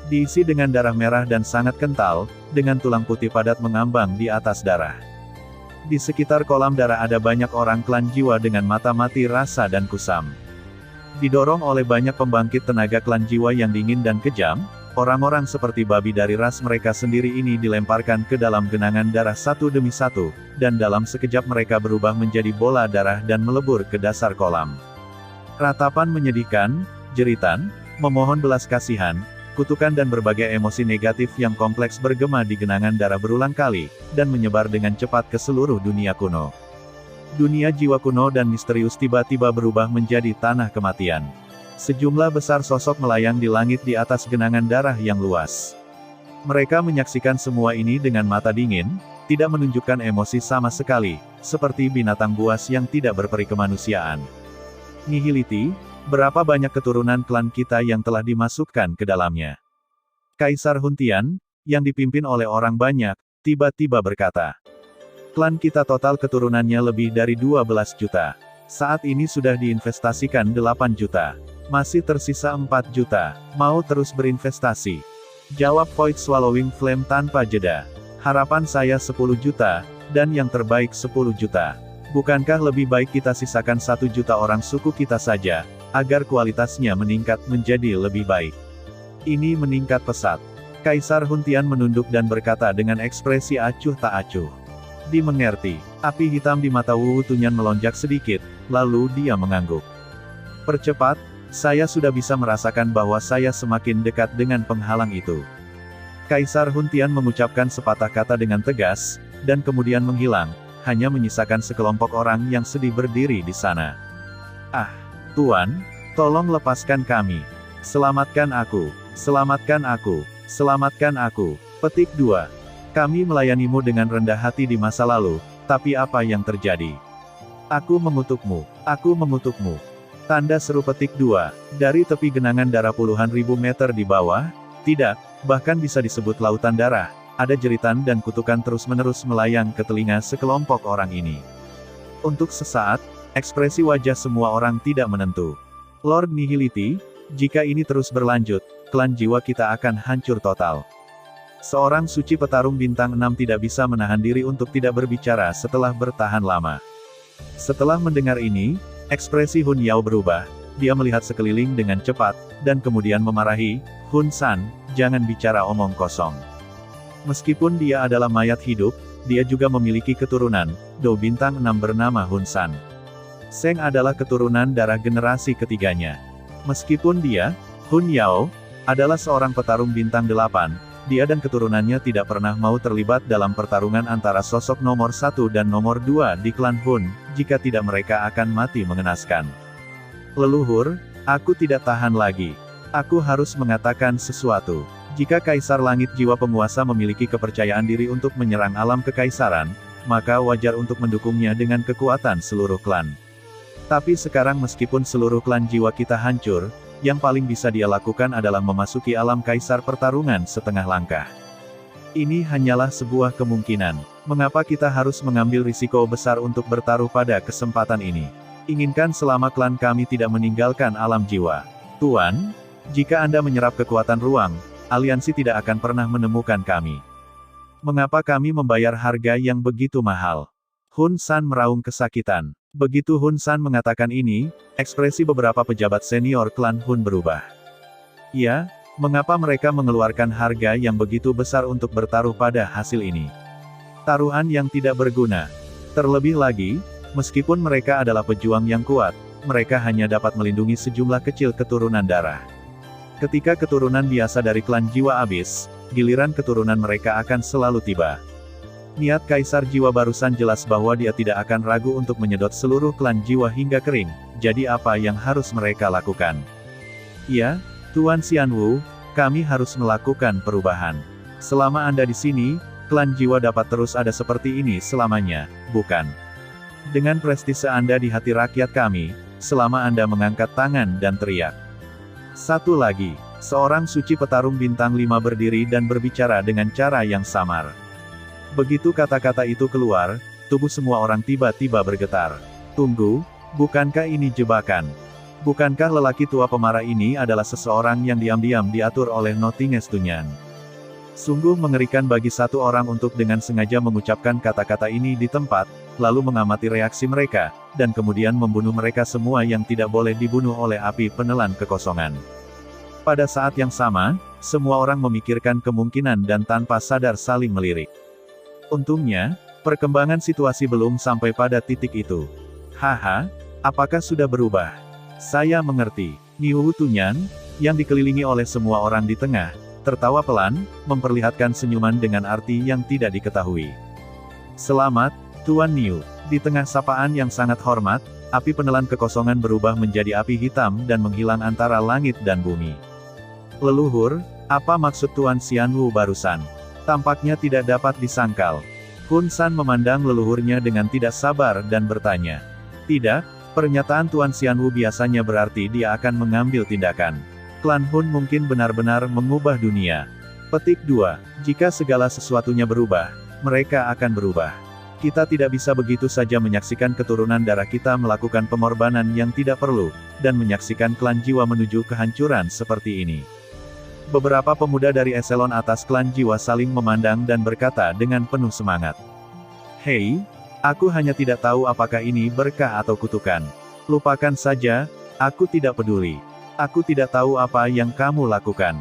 Diisi dengan darah merah dan sangat kental, dengan tulang putih padat mengambang di atas darah. Di sekitar kolam darah ada banyak orang klan jiwa dengan mata mati rasa dan kusam. Didorong oleh banyak pembangkit tenaga klan jiwa yang dingin dan kejam, orang-orang seperti babi dari ras mereka sendiri ini dilemparkan ke dalam genangan darah satu demi satu, dan dalam sekejap mereka berubah menjadi bola darah dan melebur ke dasar kolam. Ratapan menyedihkan, jeritan, memohon belas kasihan, kutukan dan berbagai emosi negatif yang kompleks bergema di genangan darah berulang kali, dan menyebar dengan cepat ke seluruh dunia kuno. Dunia jiwa kuno dan misterius tiba-tiba berubah menjadi tanah kematian. Sejumlah besar sosok melayang di langit di atas genangan darah yang luas. Mereka menyaksikan semua ini dengan mata dingin, tidak menunjukkan emosi sama sekali, seperti binatang buas yang tidak berperi kemanusiaan. Nihiliti, berapa banyak keturunan klan kita yang telah dimasukkan ke dalamnya? Kaisar Huntian, yang dipimpin oleh orang banyak, tiba-tiba berkata. Klan kita total keturunannya lebih dari 12 juta. Saat ini sudah diinvestasikan 8 juta. Masih tersisa 4 juta. Mau terus berinvestasi? Jawab Void Swallowing Flame tanpa jeda. Harapan saya 10 juta, dan yang terbaik 10 juta. Bukankah lebih baik kita sisakan 1 juta orang suku kita saja, agar kualitasnya meningkat menjadi lebih baik. Ini meningkat pesat. Kaisar Huntian menunduk dan berkata dengan ekspresi acuh tak acuh. Dimengerti. Api hitam di mata Wu Tunyan melonjak sedikit, lalu dia mengangguk. Percepat, saya sudah bisa merasakan bahwa saya semakin dekat dengan penghalang itu. Kaisar Huntian mengucapkan sepatah kata dengan tegas, dan kemudian menghilang, hanya menyisakan sekelompok orang yang sedih berdiri di sana. Ah, Tuan, tolong lepaskan kami. Selamatkan aku, selamatkan aku, selamatkan aku. Petik 2. Kami melayanimu dengan rendah hati di masa lalu, tapi apa yang terjadi? Aku mengutukmu, aku mengutukmu. Tanda seru petik 2, dari tepi genangan darah puluhan ribu meter di bawah, tidak, bahkan bisa disebut lautan darah, ada jeritan dan kutukan terus-menerus melayang ke telinga sekelompok orang ini. Untuk sesaat, ekspresi wajah semua orang tidak menentu. Lord Nihility, jika ini terus berlanjut, klan jiwa kita akan hancur total. Seorang suci petarung bintang 6 tidak bisa menahan diri untuk tidak berbicara setelah bertahan lama. Setelah mendengar ini, ekspresi Hun Yao berubah, dia melihat sekeliling dengan cepat, dan kemudian memarahi, Hun San, jangan bicara omong kosong. Meskipun dia adalah mayat hidup, dia juga memiliki keturunan, Dou bintang 6 bernama Hun San. Seng adalah keturunan darah generasi ketiganya. Meskipun dia, Hun Yao, adalah seorang petarung bintang 8, dia dan keturunannya tidak pernah mau terlibat dalam pertarungan antara sosok nomor 1 dan nomor 2 di klan Hun, jika tidak mereka akan mati mengenaskan. Leluhur, aku tidak tahan lagi. Aku harus mengatakan sesuatu. Jika Kaisar Langit Jiwa Penguasa memiliki kepercayaan diri untuk menyerang alam kekaisaran, maka wajar untuk mendukungnya dengan kekuatan seluruh klan. Tapi sekarang meskipun seluruh klan jiwa kita hancur, yang paling bisa dia lakukan adalah memasuki alam kaisar pertarungan setengah langkah. Ini hanyalah sebuah kemungkinan. Mengapa kita harus mengambil risiko besar untuk bertaruh pada kesempatan ini? Inginkan selama klan kami tidak meninggalkan alam jiwa. Tuan, jika Anda menyerap kekuatan ruang, aliansi tidak akan pernah menemukan kami. Mengapa kami membayar harga yang begitu mahal? Hun San meraung kesakitan. Begitu Hun San mengatakan ini, ekspresi beberapa pejabat senior klan Hun berubah. Ya, mengapa mereka mengeluarkan harga yang begitu besar untuk bertaruh pada hasil ini? Taruhan yang tidak berguna. Terlebih lagi, meskipun mereka adalah pejuang yang kuat, mereka hanya dapat melindungi sejumlah kecil keturunan darah. Ketika keturunan biasa dari klan jiwa habis, giliran keturunan mereka akan selalu tiba. Niat Kaisar Jiwa barusan jelas bahwa dia tidak akan ragu untuk menyedot seluruh klan jiwa hingga kering, jadi apa yang harus mereka lakukan? Ya, Tuan Xianwu, kami harus melakukan perubahan. Selama Anda di sini, klan jiwa dapat terus ada seperti ini selamanya, bukan? Dengan prestise Anda di hati rakyat kami, selama Anda mengangkat tangan dan teriak. Satu lagi, seorang suci petarung bintang 5 berdiri dan berbicara dengan cara yang samar. Begitu kata-kata itu keluar, tubuh semua orang tiba-tiba bergetar. Tunggu, bukankah ini jebakan? Bukankah lelaki tua pemarah ini adalah seseorang yang diam-diam diatur oleh Nothingness Tunyan? Sungguh mengerikan bagi satu orang untuk dengan sengaja mengucapkan kata-kata ini di tempat, lalu mengamati reaksi mereka, dan kemudian membunuh mereka semua yang tidak boleh dibunuh oleh api penelan kekosongan. Pada saat yang sama, semua orang memikirkan kemungkinan dan tanpa sadar saling melirik. Untungnya, perkembangan situasi belum sampai pada titik itu. Haha, apakah sudah berubah? Saya mengerti. Niu Tunyan, yang dikelilingi oleh semua orang di tengah, tertawa pelan, memperlihatkan senyuman dengan arti yang tidak diketahui. Selamat, Tuan Niu. Di tengah sapaan yang sangat hormat, api penelan kekosongan berubah menjadi api hitam dan menghilang antara langit dan bumi. Leluhur, apa maksud Tuan Xianwu barusan? Tampaknya tidak dapat disangkal. Hun San memandang leluhurnya dengan tidak sabar dan bertanya. Tidak, pernyataan Tuan Xianwu biasanya berarti dia akan mengambil tindakan. Klan Hun mungkin benar-benar mengubah dunia. Petik 2. Jika segala sesuatunya berubah, mereka akan berubah. Kita tidak bisa begitu saja menyaksikan keturunan darah kita melakukan pengorbanan yang tidak perlu, dan menyaksikan klan jiwa menuju kehancuran seperti ini. Beberapa pemuda dari eselon atas klan jiwa saling memandang dan berkata dengan penuh semangat. Hei, aku hanya tidak tahu apakah ini berkah atau kutukan. Lupakan saja, Aku tidak peduli. Aku tidak tahu apa yang kamu lakukan.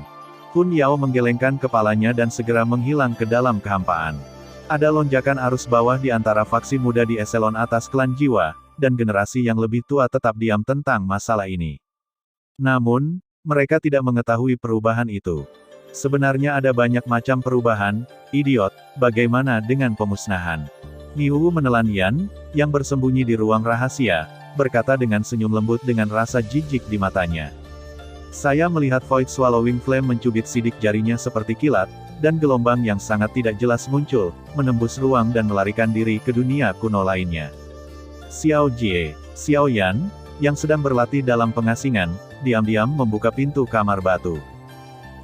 Hun Yao menggelengkan kepalanya dan segera menghilang ke dalam kehampaan. Ada lonjakan arus bawah di antara faksi muda di eselon atas klan jiwa, dan generasi yang lebih tua tetap diam tentang masalah ini. Namun, mereka tidak mengetahui perubahan itu. Sebenarnya ada banyak macam perubahan, idiot, bagaimana dengan pemusnahan? Miu menelan Yan, yang bersembunyi di ruang rahasia, berkata dengan senyum lembut dengan rasa jijik di matanya. Saya melihat Void Swallowing Flame mencubit sidik jarinya seperti kilat, dan gelombang yang sangat tidak jelas muncul, menembus ruang dan melarikan diri ke dunia kuno lainnya. Xiao Jie, Xiao Yan, yang sedang berlatih dalam pengasingan, diam-diam membuka pintu kamar batu.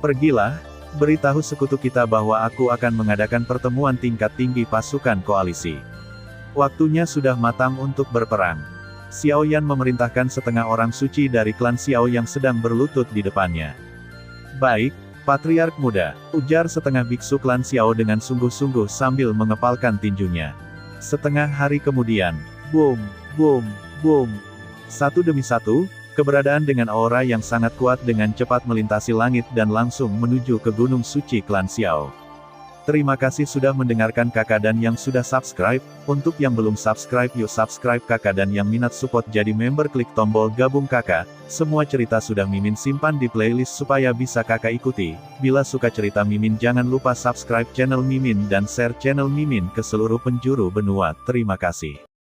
Pergilah, beritahu sekutu kita bahwa aku akan mengadakan pertemuan tingkat tinggi pasukan koalisi. Waktunya sudah matang untuk berperang. Xiao Yan memerintahkan setengah orang suci dari klan Xiao yang sedang berlutut di depannya. Baik, Patriark Muda, ujar setengah biksu klan Xiao dengan sungguh-sungguh sambil mengepalkan tinjunya. Setengah hari kemudian, boom, boom, boom. Satu demi satu, keberadaan dengan aura yang sangat kuat dengan cepat melintasi langit dan langsung menuju ke Gunung Suci klan Xiao. Terima kasih sudah mendengarkan kakak dan yang sudah subscribe. Untuk yang belum subscribe yuk subscribe kakak dan yang minat support jadi member klik tombol gabung kakak. Semua cerita sudah Mimin simpan di playlist supaya bisa kakak ikuti. Bila suka cerita Mimin jangan lupa subscribe channel Mimin dan share channel Mimin ke seluruh penjuru benua. Terima kasih.